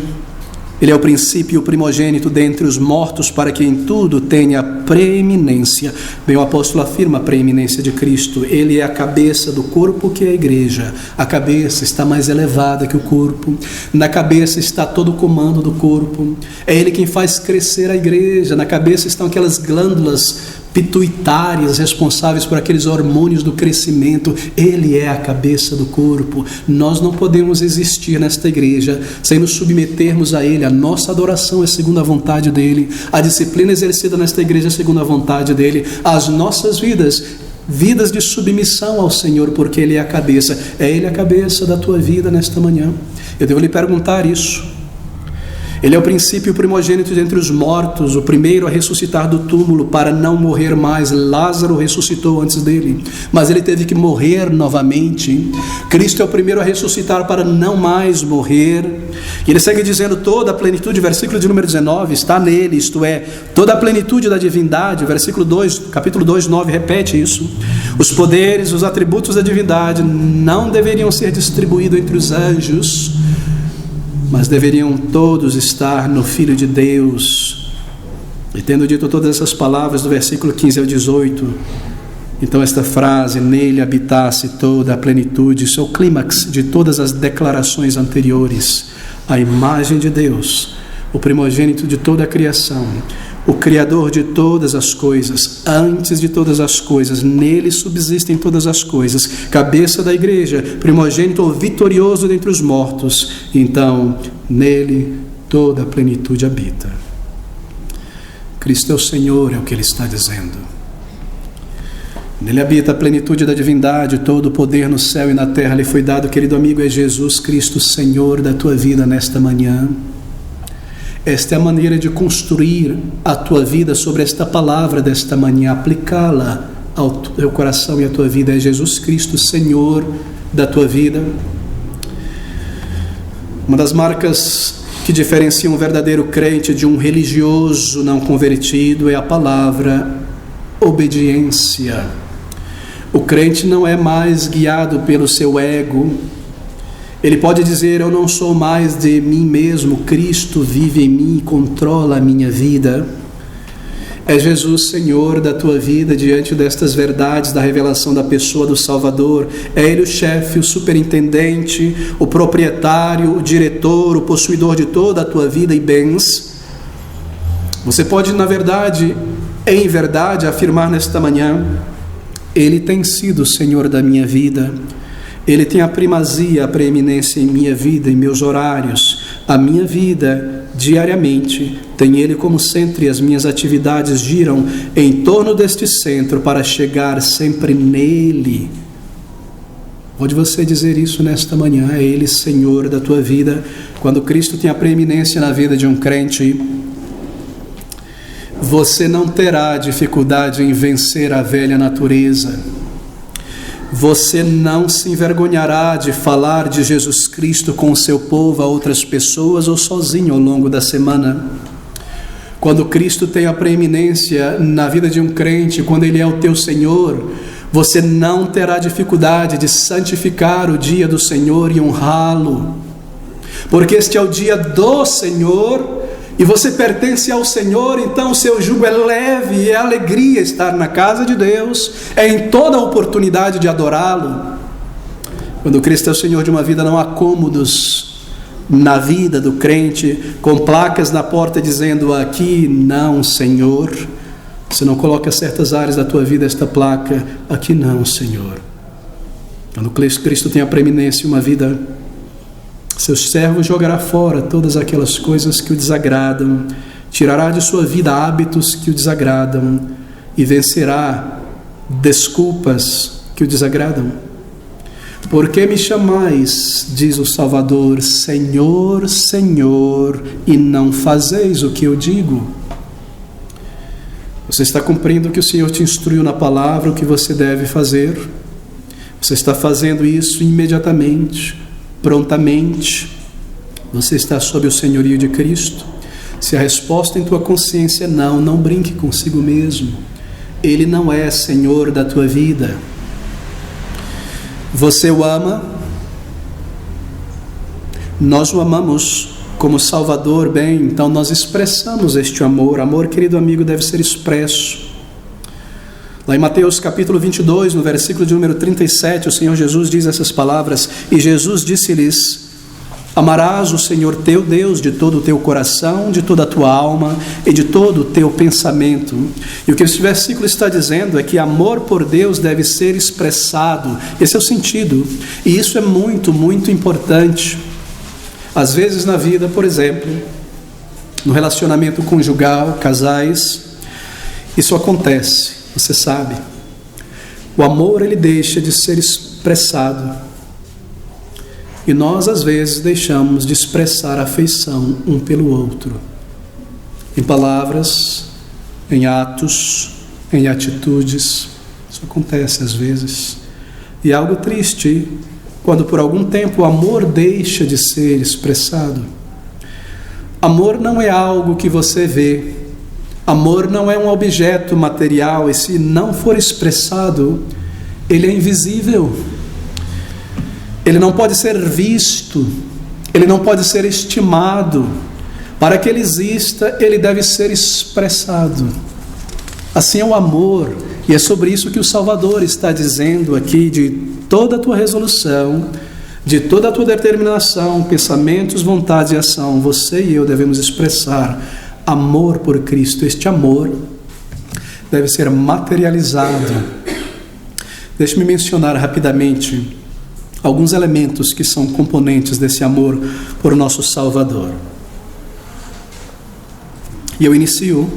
Ele é o princípio e o primogênito dentre os mortos, para que em tudo tenha preeminência. Bem, o apóstolo afirma a preeminência de Cristo. Ele é a cabeça do corpo, que é a igreja. A cabeça está mais elevada que o corpo. Na cabeça está todo o comando do corpo. É Ele quem faz crescer a igreja. Na cabeça estão aquelas glândulas pituitárias responsáveis por aqueles hormônios do crescimento. Ele é a cabeça do corpo. Nós não podemos existir nesta igreja sem nos submetermos a Ele. A nossa adoração é segundo a vontade dEle. A disciplina exercida nesta igreja é segundo a vontade dEle. As nossas vidas de submissão ao Senhor, porque Ele é a cabeça. É Ele a cabeça da tua vida nesta manhã. Eu devo lhe perguntar isso. Ele é o princípio primogênito dentre os mortos, o primeiro a ressuscitar do túmulo para não morrer mais. Lázaro ressuscitou antes dele, mas ele teve que morrer novamente. Cristo é o primeiro a ressuscitar para não mais morrer. E ele segue dizendo: toda a plenitude, versículo de número 19, está nele, isto é, toda a plenitude da divindade. Versículo 2, capítulo 2, 9, repete isso. Os poderes, os atributos da divindade não deveriam ser distribuídos entre os anjos, mas deveriam todos estar no Filho de Deus. E tendo dito todas essas palavras, do versículo 15 ao 18, então esta frase, nele habitasse toda a plenitude, isso é o clímax de todas as declarações anteriores. A imagem de Deus, o primogênito de toda a criação, o Criador de todas as coisas, antes de todas as coisas, nele subsistem todas as coisas, cabeça da igreja, primogênito ou vitorioso dentre os mortos, então nele toda a plenitude habita. Cristo é o Senhor, é o que ele está dizendo. Nele habita a plenitude da divindade, todo o poder no céu e na terra lhe foi dado. Querido amigo, é Jesus Cristo, Senhor da tua vida nesta manhã. Esta é a maneira de construir a tua vida sobre esta palavra desta manhã, aplicá-la ao teu coração e à tua vida. É Jesus Cristo, Senhor da tua vida. Uma das marcas que diferencia um verdadeiro crente de um religioso não convertido é a palavra obediência. O crente não é mais guiado pelo seu ego. Ele pode dizer: eu não sou mais de mim mesmo, Cristo vive em mim e controla a minha vida. É Jesus, Senhor da tua vida, diante destas verdades da revelação da pessoa do Salvador. É Ele o chefe, o superintendente, o proprietário, o diretor, o possuidor de toda a tua vida e bens. Você pode, na verdade, em verdade, afirmar nesta manhã: Ele tem sido o Senhor da minha vida. Ele tem a primazia, a preeminência em minha vida, em meus horários. A minha vida, diariamente, tem Ele como centro e as minhas atividades giram em torno deste centro para chegar sempre nele. Pode você dizer isso nesta manhã? É Ele, Senhor da tua vida. Quando Cristo tem a preeminência na vida de um crente, você não terá dificuldade em vencer a velha natureza. Você não se envergonhará de falar de Jesus Cristo com o seu povo, a outras pessoas ou sozinho ao longo da semana. Quando Cristo tem a preeminência na vida de um crente, quando Ele é o teu Senhor, você não terá dificuldade de santificar o dia do Senhor e honrá-lo, porque este é o dia do Senhor e você pertence ao Senhor. Então o seu jugo é leve e é alegria estar na casa de Deus, é em toda a oportunidade de adorá-lo. Quando Cristo é o Senhor de uma vida, não há cômodos na vida do crente, com placas na porta dizendo: aqui não, Senhor. Você não coloca certas áreas da tua vida esta placa: aqui não, Senhor. Quando Cristo tem a preeminência em uma vida, seu servo jogará fora todas aquelas coisas que o desagradam, tirará de sua vida hábitos que o desagradam e vencerá desculpas que o desagradam. Por que me chamais, diz o Salvador, Senhor, Senhor, e não fazeis o que eu digo? Você está cumprindo o que o Senhor te instruiu na palavra, o que você deve fazer? Você está fazendo isso imediatamente, prontamente? Você está sob o senhorio de Cristo? Se a resposta em tua consciência é não, não brinque consigo mesmo. Ele não é Senhor da tua vida. Você o ama? Nós o amamos como Salvador, bem, então nós expressamos este amor. Amor, querido amigo, deve ser expresso. Lá em Mateus capítulo 22, no versículo de número 37, o Senhor Jesus diz essas palavras: e Jesus disse-lhes: amarás o Senhor teu Deus de todo o teu coração, de toda a tua alma e de todo o teu pensamento. E o que esse versículo está dizendo é que amor por Deus deve ser expressado. Esse é o sentido. E isso é muito, muito importante. Às vezes na vida, por exemplo, no relacionamento conjugal, casais, isso acontece, você sabe. O amor, ele deixa de ser expressado. E nós, às vezes, deixamos de expressar afeição um pelo outro. Em palavras, em atos, em atitudes. Isso acontece às vezes. E é algo triste quando por algum tempo o amor deixa de ser expressado. Amor não é algo que você vê. Amor não é um objeto material. E se não for expressado, ele é invisível. Ele não pode ser visto, ele não pode ser estimado. Para que ele exista, ele deve ser expressado. Assim é o amor, e é sobre isso que o Salvador está dizendo aqui: de toda a tua resolução, de toda a tua determinação, pensamentos, vontade e ação, você e eu devemos expressar amor por Cristo. Este amor deve ser materializado. Deixe-me mencionar rapidamente alguns elementos que são componentes desse amor por nosso Salvador. E eu inicio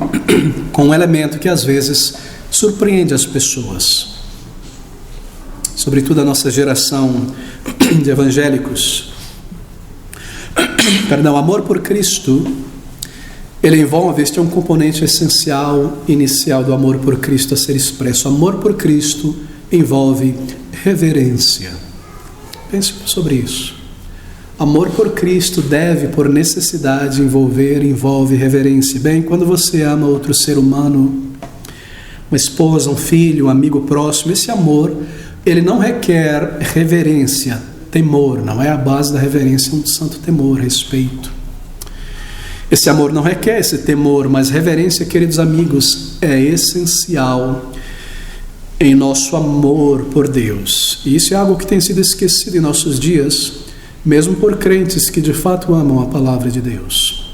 com um elemento que às vezes surpreende as pessoas, sobretudo a nossa geração de evangélicos. Amor por Cristo, ele envolve, este é um componente essencial, inicial do amor por Cristo a ser expresso. Amor por Cristo envolve reverência. Pense sobre isso. Amor por Cristo deve, por necessidade, envolve reverência. Bem, quando você ama outro ser humano, uma esposa, um filho, um amigo próximo, esse amor, ele não requer reverência, temor. Não é a base da reverência um santo temor, respeito. Esse amor não requer esse temor, mas reverência, queridos amigos, é essencial em nosso amor por Deus. E isso é algo que tem sido esquecido em nossos dias, mesmo por crentes que de fato amam a palavra de Deus.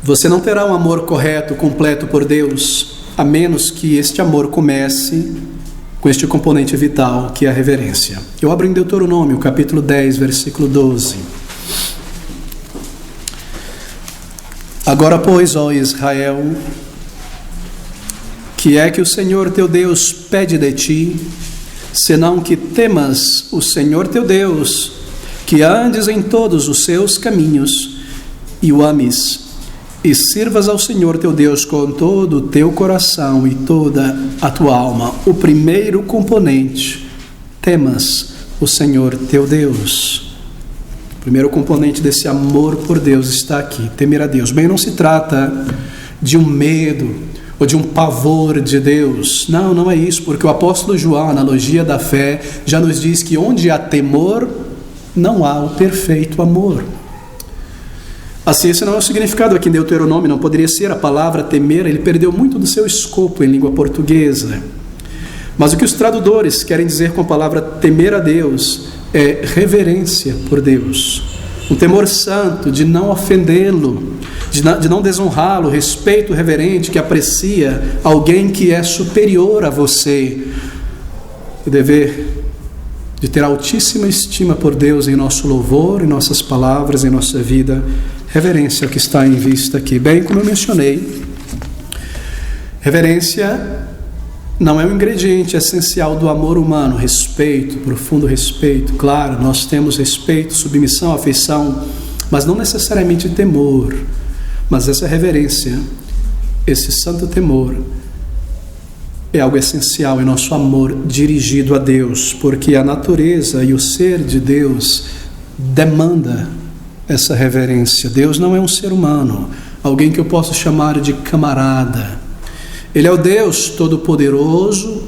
Você não terá um amor correto, completo por Deus, a menos que este amor comece com este componente vital, que é a reverência. Eu abro em Deuteronômio, capítulo 10, versículo 12. Agora, pois, ó Israel, que é que o Senhor teu Deus pede de ti, senão que temas o Senhor teu Deus, que andes em todos os seus caminhos e o ames, e sirvas ao Senhor teu Deus com todo o teu coração e toda a tua alma. O primeiro componente, temas o Senhor teu Deus. O primeiro componente desse amor por Deus está aqui, temer a Deus. Bem, não se trata de um medo ou de um pavor de Deus. Não é isso, porque o apóstolo João, a analogia da fé, já nos diz que onde há temor, não há o perfeito amor. Assim, esse não é o significado aqui em Deuteronômio, não poderia ser. A palavra temer, ele perdeu muito do seu escopo em língua portuguesa. Mas o que os tradutores querem dizer com a palavra temer a Deus é reverência por Deus. Um temor santo, de não ofendê-lo, de não desonrá-lo, respeito reverente que aprecia alguém que é superior a você. O dever de ter altíssima estima por Deus em nosso louvor, em nossas palavras, em nossa vida. Reverência é o que está em vista aqui. Bem, como eu mencionei, reverência não é um ingrediente essencial do amor humano. Respeito, profundo respeito. Claro, nós temos respeito, submissão, afeição, mas não necessariamente temor. Mas essa reverência, esse santo temor, é algo essencial em nosso amor dirigido a Deus, porque a natureza e o ser de Deus demanda essa reverência. Deus não é um ser humano, alguém que eu posso chamar de camarada. Ele é o Deus Todo-Poderoso,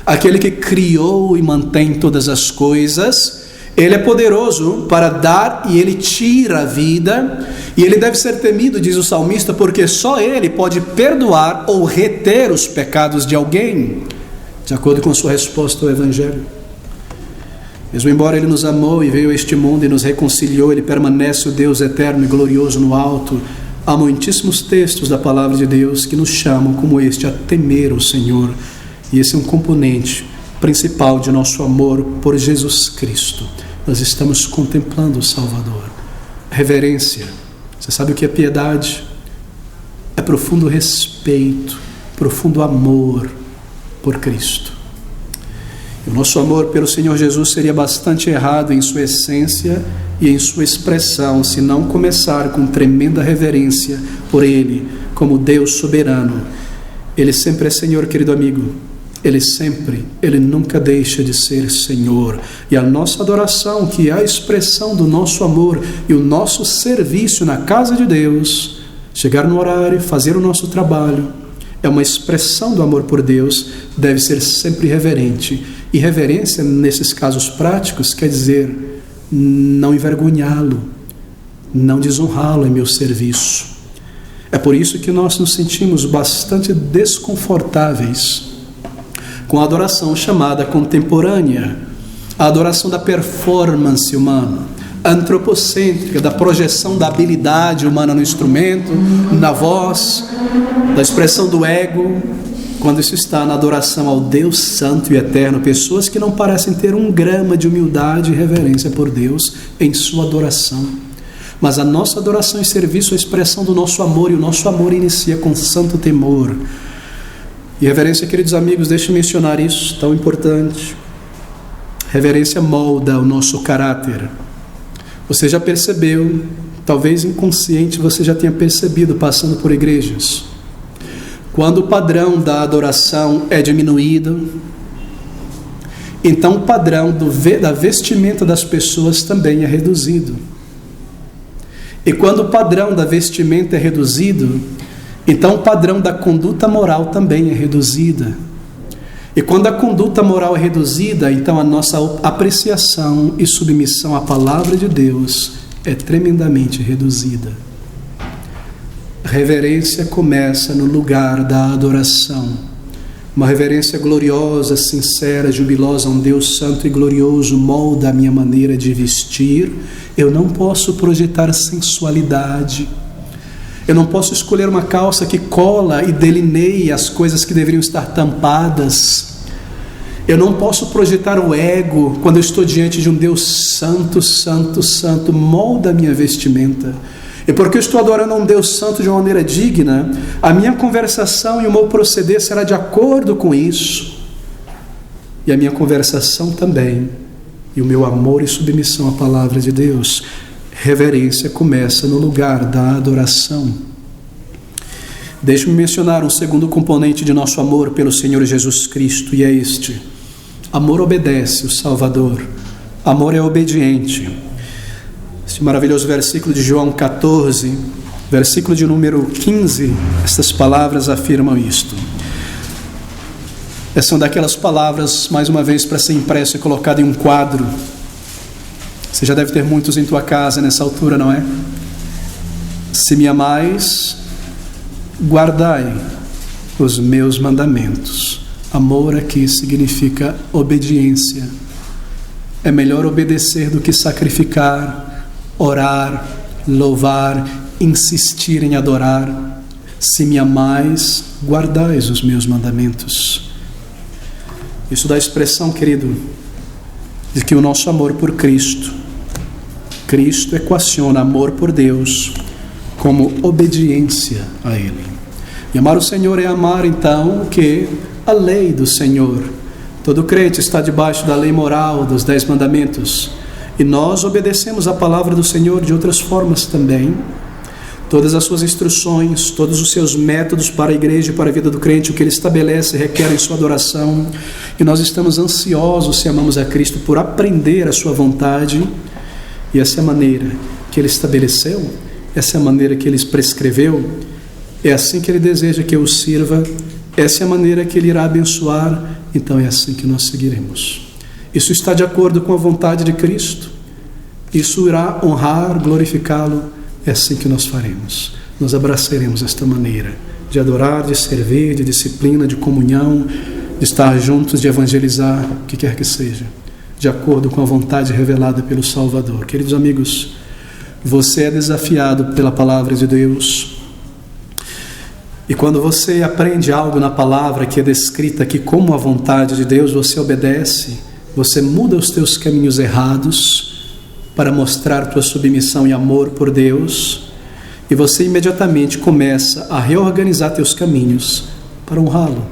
aquele que criou e mantém todas as coisas. Ele é poderoso para dar e Ele tira a vida, e Ele deve ser temido, diz o salmista, porque só Ele pode perdoar ou reter os pecados de alguém, de acordo com a sua resposta ao Evangelho. Mesmo embora Ele nos amou e veio a este mundo e nos reconciliou, Ele permanece o Deus eterno e glorioso no alto. Há muitíssimos textos da palavra de Deus que nos chamam, como este, a temer o Senhor. E esse é um componente principal de nosso amor por Jesus Cristo. Nós estamos contemplando o Salvador. Reverência. Você sabe o que é piedade? É profundo respeito, profundo amor por Cristo. O nosso amor pelo Senhor Jesus seria bastante errado em sua essência e em sua expressão, se não começar com tremenda reverência por Ele, como Deus soberano. Ele sempre é Senhor, querido amigo. Ele nunca deixa de ser Senhor. E a nossa adoração, que é a expressão do nosso amor e o nosso serviço na casa de Deus, chegar no horário, fazer o nosso trabalho, é uma expressão do amor por Deus, deve ser sempre reverente. E reverência, nesses casos práticos, quer dizer não envergonhá-lo, não desonrá-lo em meu serviço. É por isso que nós nos sentimos bastante desconfortáveis com a adoração chamada contemporânea, a adoração da performance humana, antropocêntrica, da projeção da habilidade humana no instrumento, na voz, da expressão do ego, quando isso está na adoração ao Deus Santo e Eterno, pessoas que não parecem ter um grama de humildade e reverência por Deus em sua adoração. Mas a nossa adoração e serviço é a expressão do nosso amor, e o nosso amor inicia com santo temor. E reverência, queridos amigos, deixe-me mencionar isso, tão importante. Reverência molda o nosso caráter. Você já percebeu, talvez inconsciente você já tenha percebido passando por igrejas, quando o padrão da adoração é diminuído, então o padrão da vestimenta das pessoas também é reduzido. E quando o padrão da vestimenta é reduzido, então o padrão da conduta moral também é reduzida. E quando a conduta moral é reduzida, então a nossa apreciação e submissão à palavra de Deus é tremendamente reduzida. Reverência começa no lugar da adoração. Uma reverência gloriosa, sincera, jubilosa a um Deus santo e glorioso molda a minha maneira de vestir. Eu não posso projetar sensualidade. Eu não posso escolher uma calça que cola e delineie as coisas que deveriam estar tampadas. Eu não posso projetar o ego quando eu estou diante de um Deus santo, santo, santo. Molda a minha vestimenta. E porque eu estou adorando a um Deus santo de uma maneira digna, a minha conversação e o meu proceder será de acordo com isso. E a minha conversação também, e o meu amor e submissão à palavra de Deus. Reverência começa no lugar da adoração. Deixe-me mencionar um segundo componente de nosso amor pelo Senhor Jesus Cristo, e é este: amor obedece o Salvador, amor é obediente. Este maravilhoso versículo de João 14, versículo de número 15, estas palavras afirmam isto. Essas são daquelas palavras, mais uma vez, para ser impresso e colocado em um quadro. Você já deve ter muitos em tua casa nessa altura, não é? Se me amais, guardai os meus mandamentos. Amor aqui significa obediência. É melhor obedecer do que sacrificar, orar, louvar, insistir em adorar. Se me amais, guardais os meus mandamentos. Isso dá expressão, querido, de que o nosso amor por Cristo equaciona amor por Deus como obediência a Ele. E amar o Senhor é amar, então, o que? A lei do Senhor. Todo crente está debaixo da lei moral, dos 10 mandamentos. E nós obedecemos a palavra do Senhor de outras formas também. Todas as suas instruções, todos os seus métodos para a igreja e para a vida do crente, o que Ele estabelece, requerem sua adoração. E nós estamos ansiosos, se amamos a Cristo, por aprender a sua vontade. E essa é a maneira que Ele estabeleceu, essa é a maneira que Ele prescreveu, é assim que Ele deseja que eu o sirva, essa é a maneira que Ele irá abençoar, então é assim que nós seguiremos. Isso está de acordo com a vontade de Cristo? Isso irá honrar, glorificá-lo? É assim que nós faremos. Nós abraçaremos esta maneira de adorar, de servir, de disciplina, de comunhão, de estar juntos, de evangelizar, o que quer que seja, de acordo com a vontade revelada pelo Salvador. Queridos amigos, você é desafiado pela palavra de Deus. E quando você aprende algo na palavra que é descrita aqui como a vontade de Deus, você obedece, você muda os teus caminhos errados para mostrar tua submissão e amor por Deus, e você imediatamente começa a reorganizar teus caminhos para honrá-lo,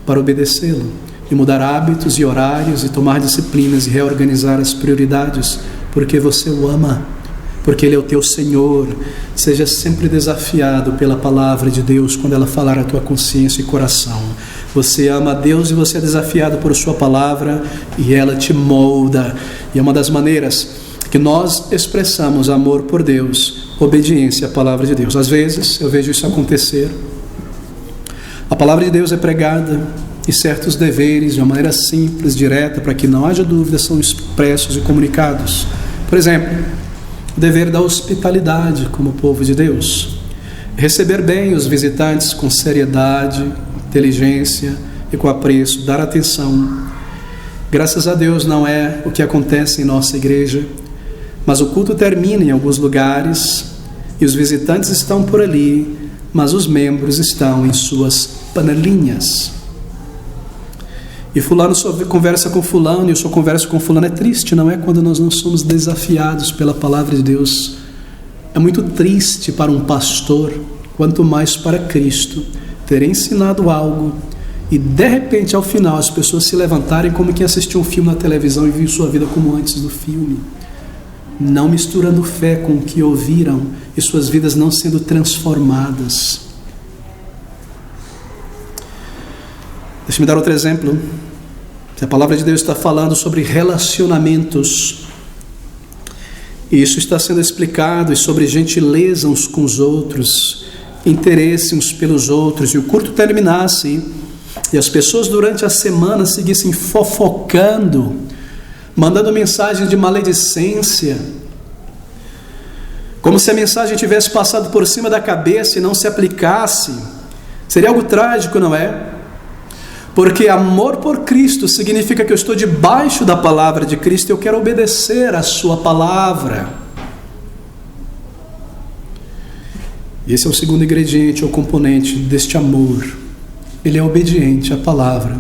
para obedecê-lo, e mudar hábitos e horários, e tomar disciplinas, e reorganizar as prioridades, porque você o ama, porque Ele é o teu Senhor. Seja sempre desafiado pela palavra de Deus quando ela falar a tua consciência e coração. Você ama a Deus e você é desafiado por sua palavra, e ela te molda. E é uma das maneiras que nós expressamos amor por Deus, obediência à palavra de Deus. Às vezes eu vejo isso acontecer. A palavra de Deus é pregada e certos deveres, de uma maneira simples, direta, para que não haja dúvida, são expressos e comunicados. Por exemplo, o dever da hospitalidade como povo de Deus. Receber bem os visitantes com seriedade, inteligência e com apreço, dar atenção. Graças a Deus não é o que acontece em nossa igreja, mas o culto termina em alguns lugares e os visitantes estão por ali, mas os membros estão em suas panelinhas. E fulano só conversa com fulano, e eu só converso com fulano. É triste, não é? Quando nós não somos desafiados pela palavra de Deus. É muito triste para um pastor, quanto mais para Cristo, ter ensinado algo e de repente ao final as pessoas se levantarem como quem assistiu um filme na televisão e viu sua vida como antes do filme, não misturando fé com o que ouviram e suas vidas não sendo transformadas. Deixa-me dar outro exemplo. A palavra de Deus está falando sobre relacionamentos, e isso está sendo explicado, e sobre gentileza uns com os outros, interesse uns pelos outros, e o culto terminasse e as pessoas durante a semana seguissem fofocando, mandando mensagens de maledicência, como se a mensagem tivesse passado por cima da cabeça e não se aplicasse. Seria algo trágico, não é? Porque amor por Cristo significa que eu estou debaixo da palavra de Cristo e eu quero obedecer a sua palavra. E esse é o segundo ingrediente ou componente deste amor. Ele é obediente à palavra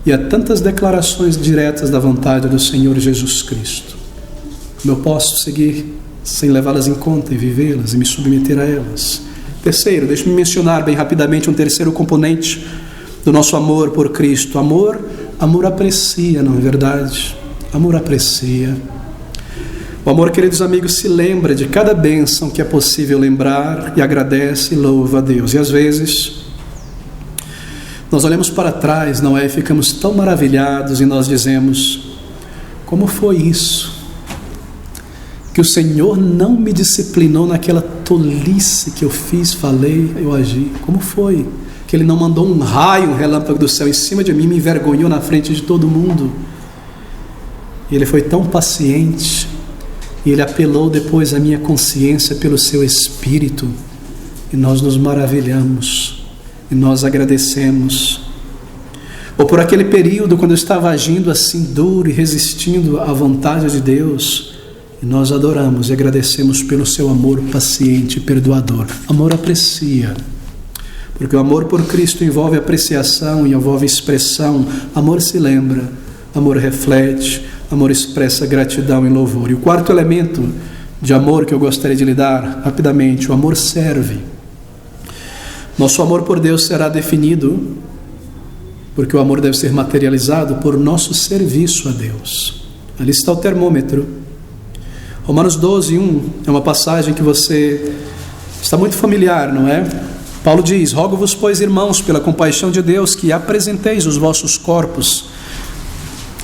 e a tantas declarações diretas da vontade do Senhor Jesus Cristo. Como eu posso seguir sem levá-las em conta e vivê-las e me submeter a elas? Terceiro, deixe-me mencionar bem rapidamente um terceiro componente do nosso amor por Cristo. Amor aprecia, não é verdade? Amor aprecia. O amor, queridos amigos, se lembra de cada bênção que é possível lembrar e agradece e louva a Deus. E às vezes nós olhamos para trás, não é? E ficamos tão maravilhados e nós dizemos: como foi isso? Que o Senhor não me disciplinou naquela tolice que eu fiz, falei, eu agi. Como foi? Que Ele não mandou um raio, um relâmpago do céu em cima de mim, me envergonhou na frente de todo mundo. E Ele foi tão paciente, e Ele apelou depois à minha consciência pelo seu Espírito, e nós nos maravilhamos, e nós agradecemos. Ou por aquele período quando eu estava agindo assim duro e resistindo à vontade de Deus, e nós adoramos e agradecemos pelo seu amor paciente e perdoador. Amor aprecia. Porque o amor por Cristo envolve apreciação e envolve expressão. Amor se lembra, amor reflete, amor expressa gratidão e louvor. E o quarto elemento de amor que eu gostaria de lhe dar rapidamente: o amor serve. Nosso amor por Deus será definido, porque o amor deve ser materializado por nosso serviço a Deus. Ali está o termômetro. Romanos 12:1 é uma passagem que você está muito familiar, não é? Paulo diz: rogo-vos, pois, irmãos, pela compaixão de Deus, que apresenteis os vossos corpos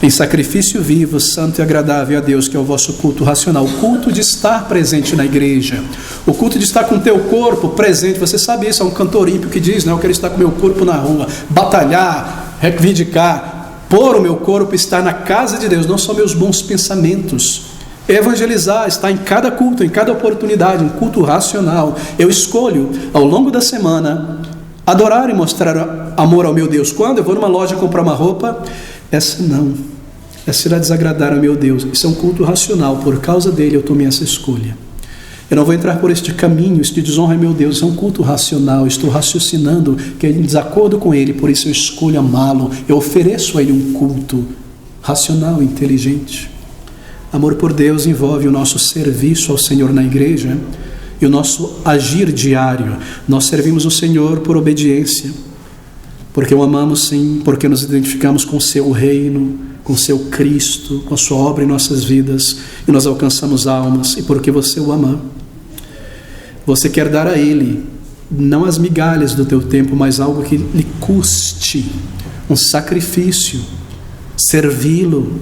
em sacrifício vivo, santo e agradável a Deus, que é o vosso culto racional. O culto de estar presente na igreja, o culto de estar com o teu corpo presente. Você sabe isso, é um cantor ímpio que diz, né? Eu quero estar com o meu corpo na rua, batalhar, reivindicar. pôr o meu corpo está na casa de Deus, não são meus bons pensamentos. Evangelizar está em cada culto, em cada oportunidade, um culto racional. Eu escolho, ao longo da semana, adorar e mostrar amor ao meu Deus. Quando eu vou numa loja comprar uma roupa, essa irá desagradar ao meu Deus. Isso é um culto racional, por causa dele eu tomei essa escolha. Eu não vou entrar por este caminho, isso desonra meu Deus. Isso é um culto racional, estou raciocinando que é em desacordo com ele, por isso eu escolho amá-lo. Eu ofereço a ele um culto racional, inteligente. Amor por Deus envolve o nosso serviço ao Senhor na igreja e o nosso agir diário. Nós servimos o Senhor por obediência, porque o amamos sim, porque nos identificamos com o seu reino, com o seu Cristo, com a sua obra em nossas vidas, e nós alcançamos almas, e porque você o ama. Você quer dar a ele, não as migalhas do teu tempo, mas algo que lhe custe, um sacrifício, servi-lo.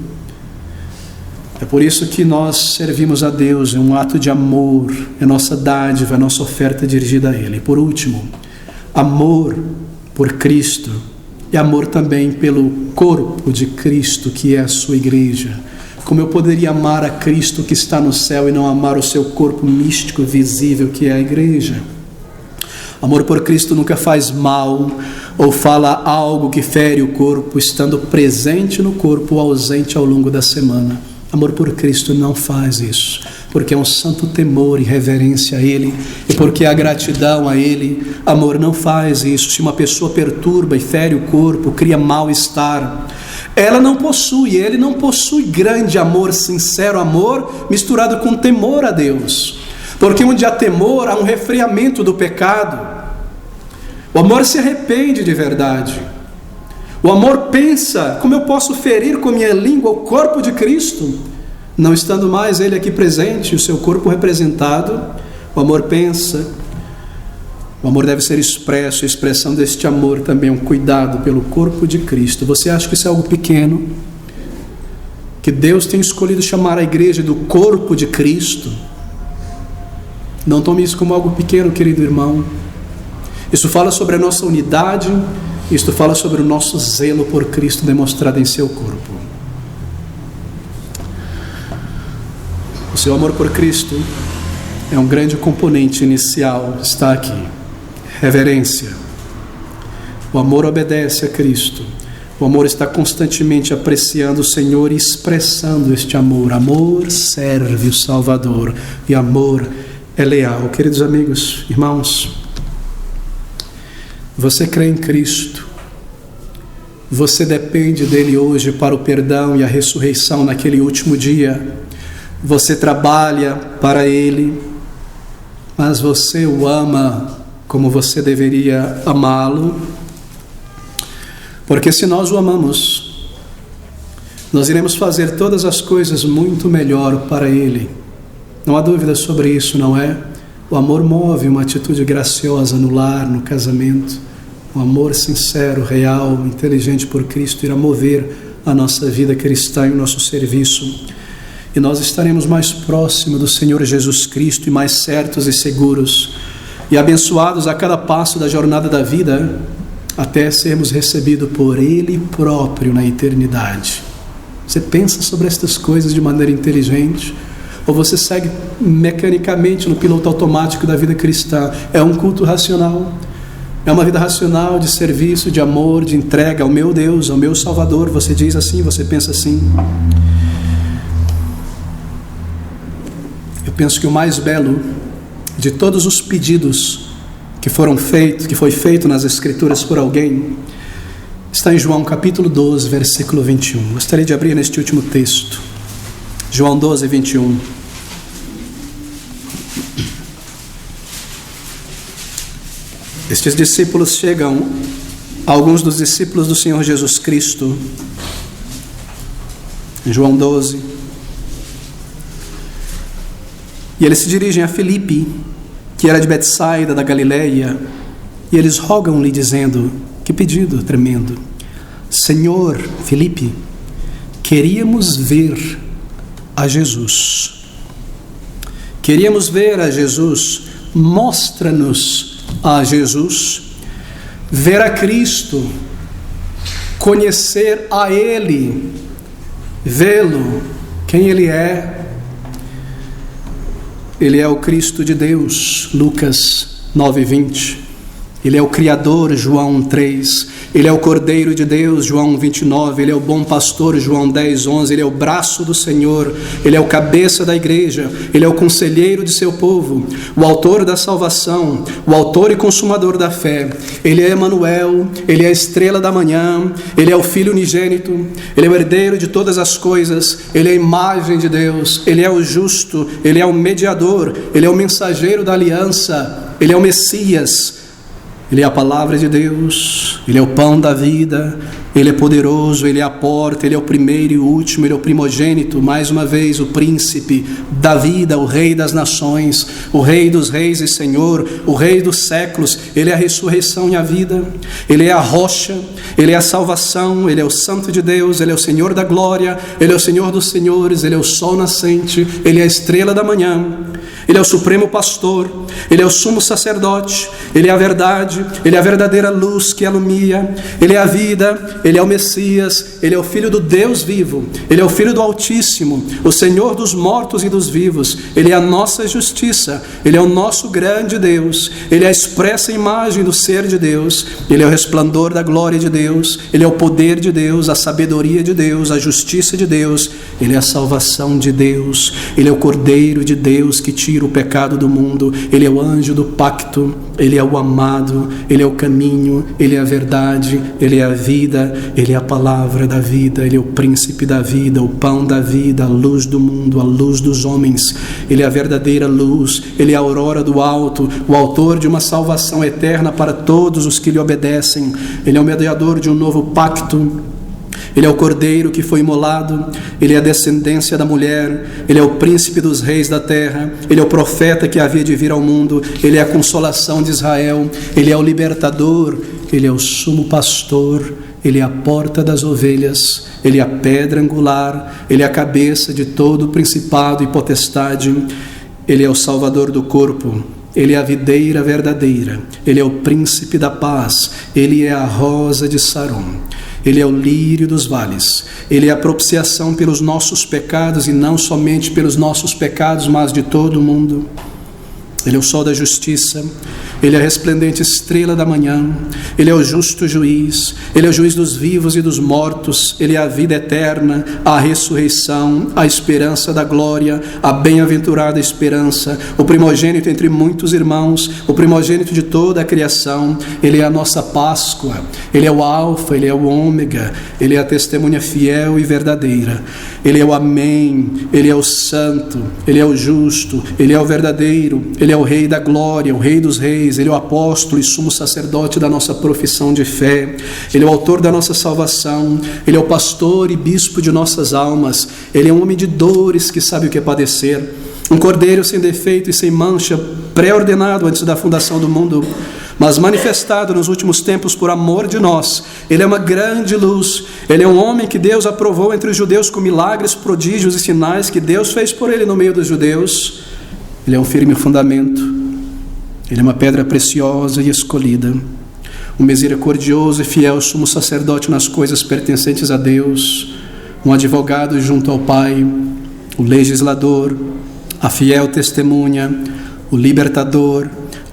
É por isso que nós servimos a Deus, é um ato de amor, é nossa dádiva, é nossa oferta dirigida a Ele. Por último, amor por Cristo e amor também pelo corpo de Cristo, que é a sua igreja. Como eu poderia amar a Cristo que está no céu e não amar o seu corpo místico, visível, que é a igreja? Amor por Cristo nunca faz mal ou fala algo que fere o corpo, estando presente no corpo ou ausente ao longo da semana. Amor por Cristo não faz isso, porque é um santo temor e reverência a Ele, e porque há gratidão a Ele. Amor não faz isso. Se uma pessoa perturba e fere o corpo, cria mal-estar, ele não possui grande amor, sincero amor, misturado com temor a Deus, porque onde há temor, há um resfriamento do pecado. O amor se arrepende de verdade. O amor pensa, como eu posso ferir com minha língua o corpo de Cristo, não estando mais Ele aqui presente, o seu corpo representado? O amor pensa. O amor deve ser expresso, a expressão deste amor também é um cuidado pelo corpo de Cristo. Você acha que isso é algo pequeno? Que Deus tem escolhido chamar a igreja do corpo de Cristo? Não tome isso como algo pequeno, querido irmão. Isso fala sobre a nossa unidade. Isto fala sobre o nosso zelo por Cristo demonstrado em seu corpo. O seu amor por Cristo é um grande componente inicial, está aqui. Reverência. O amor obedece a Cristo. O amor está constantemente apreciando o Senhor e expressando este amor. Amor serve o Salvador e amor é leal. Queridos amigos, irmãos, você crê em Cristo, você depende dele hoje para o perdão e a ressurreição naquele último dia, você trabalha para ele, mas você o ama como você deveria amá-lo, porque se nós o amamos, nós iremos fazer todas as coisas muito melhor para ele. Não há dúvida sobre isso, não é? O amor move uma atitude graciosa no lar, no casamento. O amor sincero, real, inteligente por Cristo irá mover a nossa vida cristã e o nosso serviço. E nós estaremos mais próximos do Senhor Jesus Cristo e mais certos e seguros e abençoados a cada passo da jornada da vida, até sermos recebidos por Ele próprio na eternidade. Você pensa sobre estas coisas de maneira inteligente? Ou você segue mecanicamente no piloto automático da vida cristã? É um culto racional, é uma vida racional de serviço, de amor, de entrega ao meu Deus, ao meu Salvador. Você diz assim, você pensa assim. Eu penso que o mais belo de todos os pedidos que foi feito nas Escrituras por alguém, está em João capítulo 12, versículo 21. Gostaria de abrir neste último texto. João 12, 21. Estes discípulos chegam, alguns dos discípulos do Senhor Jesus Cristo, em João 12, e eles se dirigem a Filipe, que era de Betsaida, da Galileia, e eles rogam-lhe dizendo, que pedido tremendo: Senhor, Filipe, queríamos ver a Jesus. Queríamos ver a Jesus, mostra-nos a Jesus. Ver a Cristo conhecer a Ele, vê-lo, quem Ele é. Ele é o Cristo de Deus, Lucas 9:20. Ele é o Criador, João 3. Ele é o Cordeiro de Deus, João 29. Ele é o bom pastor, João 10:11. Ele é o braço do Senhor. Ele é o cabeça da igreja. Ele é o conselheiro de seu povo, o autor da salvação, o autor e consumador da fé. Ele é Emanuel. Ele é a estrela da manhã. Ele é o Filho unigênito. Ele é o herdeiro de todas as coisas. Ele é a imagem de Deus. Ele é o justo. Ele é o mediador. Ele é o mensageiro da aliança. Ele é o Messias. Ele é a palavra de Deus, Ele é o pão da vida, Ele é poderoso, Ele é a porta, Ele é o primeiro e o último, Ele é o primogênito, mais uma vez o príncipe da vida, o rei das nações, o rei dos reis e Senhor, o rei dos séculos. Ele é a ressurreição e a vida, Ele é a rocha, Ele é a salvação, Ele é o santo de Deus, Ele é o Senhor da glória, Ele é o Senhor dos senhores, Ele é o sol nascente, Ele é a estrela da manhã. Ele é o supremo pastor, Ele é o sumo sacerdote, Ele é a verdade, Ele é a verdadeira luz que alumia, Ele é a vida, Ele é o Messias, Ele é o Filho do Deus vivo, Ele é o Filho do Altíssimo, o Senhor dos mortos e dos vivos. Ele é a nossa justiça, Ele é o nosso grande Deus, Ele é a expressa imagem do ser de Deus, Ele é o resplendor da glória de Deus, Ele é o poder de Deus, a sabedoria de Deus, a justiça de Deus, Ele é a salvação de Deus, Ele é o Cordeiro de Deus que tira o pecado do mundo. Ele é o anjo do pacto, Ele é o amado, Ele é o caminho, Ele é a verdade, Ele é a vida, Ele é a palavra da vida, Ele é o príncipe da vida, o pão da vida, a luz do mundo, a luz dos homens. Ele é a verdadeira luz, Ele é a aurora do alto, o autor de uma salvação eterna para todos os que lhe obedecem. Ele é o mediador de um novo pacto. Ele é o Cordeiro que foi imolado, Ele é a descendência da mulher, Ele é o príncipe dos reis da terra, Ele é o profeta que havia de vir ao mundo, Ele é a consolação de Israel, Ele é o libertador, Ele é o sumo pastor, Ele é a porta das ovelhas, Ele é a pedra angular, Ele é a cabeça de todo principado e potestade, Ele é o salvador do corpo, Ele é a videira verdadeira, Ele é o príncipe da paz, Ele é a rosa de Saron. Ele é o lírio dos vales, Ele é a propiciação pelos nossos pecados, e não somente pelos nossos pecados, mas de todo o mundo. Ele é o sol da justiça, Ele é a resplendente estrela da manhã, Ele é o justo juiz, Ele é o juiz dos vivos e dos mortos, Ele é a vida eterna, a ressurreição, a esperança da glória, a bem-aventurada esperança, o primogênito entre muitos irmãos, o primogênito de toda a criação. Ele é a nossa Páscoa, Ele é o Alfa, Ele é o Ômega, Ele é a testemunha fiel e verdadeira, Ele é o Amém, Ele é o Santo, Ele é o Justo, Ele é o verdadeiro, Ele é o Rei da glória, o Rei dos reis, Ele é o apóstolo e sumo sacerdote da nossa profissão de fé, Ele é o autor da nossa salvação, Ele é o pastor e bispo de nossas almas, Ele é um homem de dores que sabe o que é padecer, um cordeiro sem defeito e sem mancha, pré-ordenado antes da fundação do mundo, mas manifestado nos últimos tempos por amor de nós. Ele é uma grande luz, Ele é um homem que Deus aprovou entre os judeus com milagres, prodígios e sinais que Deus fez por Ele no meio dos judeus. Ele é um firme fundamento, Ele é uma pedra preciosa e escolhida, um misericordioso e fiel sumo sacerdote nas coisas pertencentes a Deus, um advogado junto ao Pai, o legislador, a fiel testemunha, o libertador,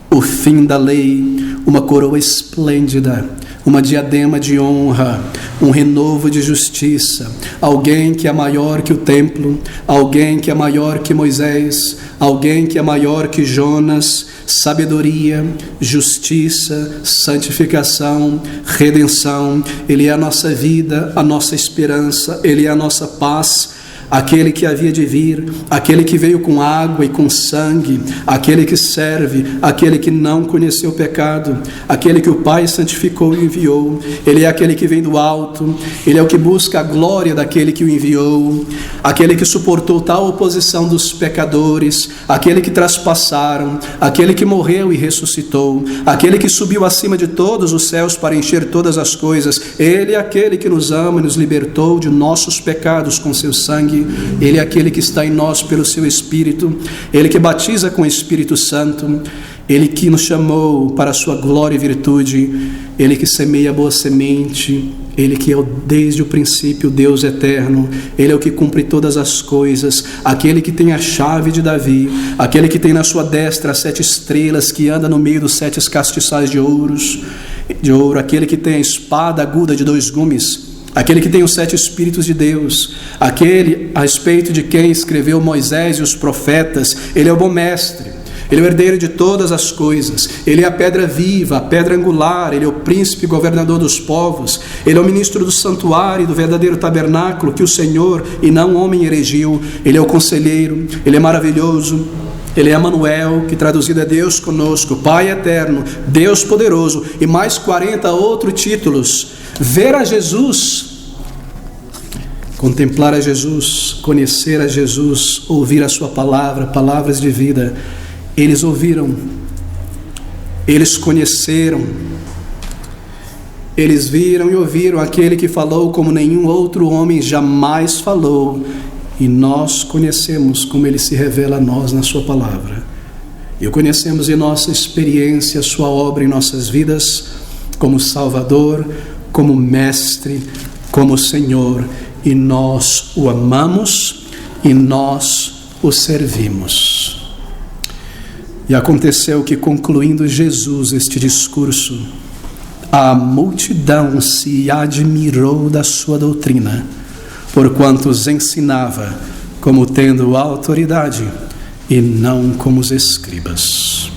o fim da lei, uma coroa esplêndida, uma diadema de honra, um renovo de justiça, alguém que é maior que o templo, alguém que é maior que Moisés, alguém que é maior que Jonas, sabedoria, justiça, santificação, redenção. Ele é a nossa vida, a nossa esperança, Ele é a nossa paz, aquele que havia de vir, aquele que veio com água e com sangue, aquele que serve, aquele que não conheceu o pecado, aquele que o Pai santificou e enviou. Ele é aquele que vem do alto, Ele é o que busca a glória daquele que o enviou, aquele que suportou tal oposição dos pecadores, aquele que traspassaram, aquele que morreu e ressuscitou, aquele que subiu acima de todos os céus para encher todas as coisas. Ele é aquele que nos ama e nos libertou de nossos pecados com seu sangue. Ele é aquele que está em nós pelo seu Espírito, Ele que batiza com o Espírito Santo, Ele que nos chamou para a sua glória e virtude, Ele que semeia a boa semente, Ele que é desde o princípio Deus eterno, Ele é o que cumpre todas as coisas, aquele que tem a chave de Davi, aquele que tem na sua destra as 7 estrelas, que anda no meio dos 7 castiçais de ouro, aquele que tem a espada aguda de 2 gumes, aquele que tem os 7 Espíritos de Deus, aquele a respeito de quem escreveu Moisés e os profetas. Ele é o bom mestre, Ele é o herdeiro de todas as coisas, Ele é a pedra viva, a pedra angular, Ele é o príncipe governador dos povos, Ele é o ministro do santuário e do verdadeiro tabernáculo que o Senhor e não o homem erigiu. Ele é o conselheiro, Ele é maravilhoso, Ele é Emanuel, que traduzido é Deus conosco, Pai eterno, Deus poderoso, e mais 40 outros títulos. Ver a Jesus, contemplar a Jesus, conhecer a Jesus, ouvir a sua palavra, palavras de vida. Eles ouviram, eles conheceram, eles viram e ouviram aquele que falou como nenhum outro homem jamais falou, e nós conhecemos como ele se revela a nós na sua palavra, e o conhecemos em nossa experiência, a sua obra em nossas vidas, como Salvador, como Mestre, como Senhor, e nós o amamos e nós o servimos. E aconteceu que, concluindo Jesus este discurso, a multidão se admirou da sua doutrina, porquanto os ensinava como tendo autoridade e não como os escribas.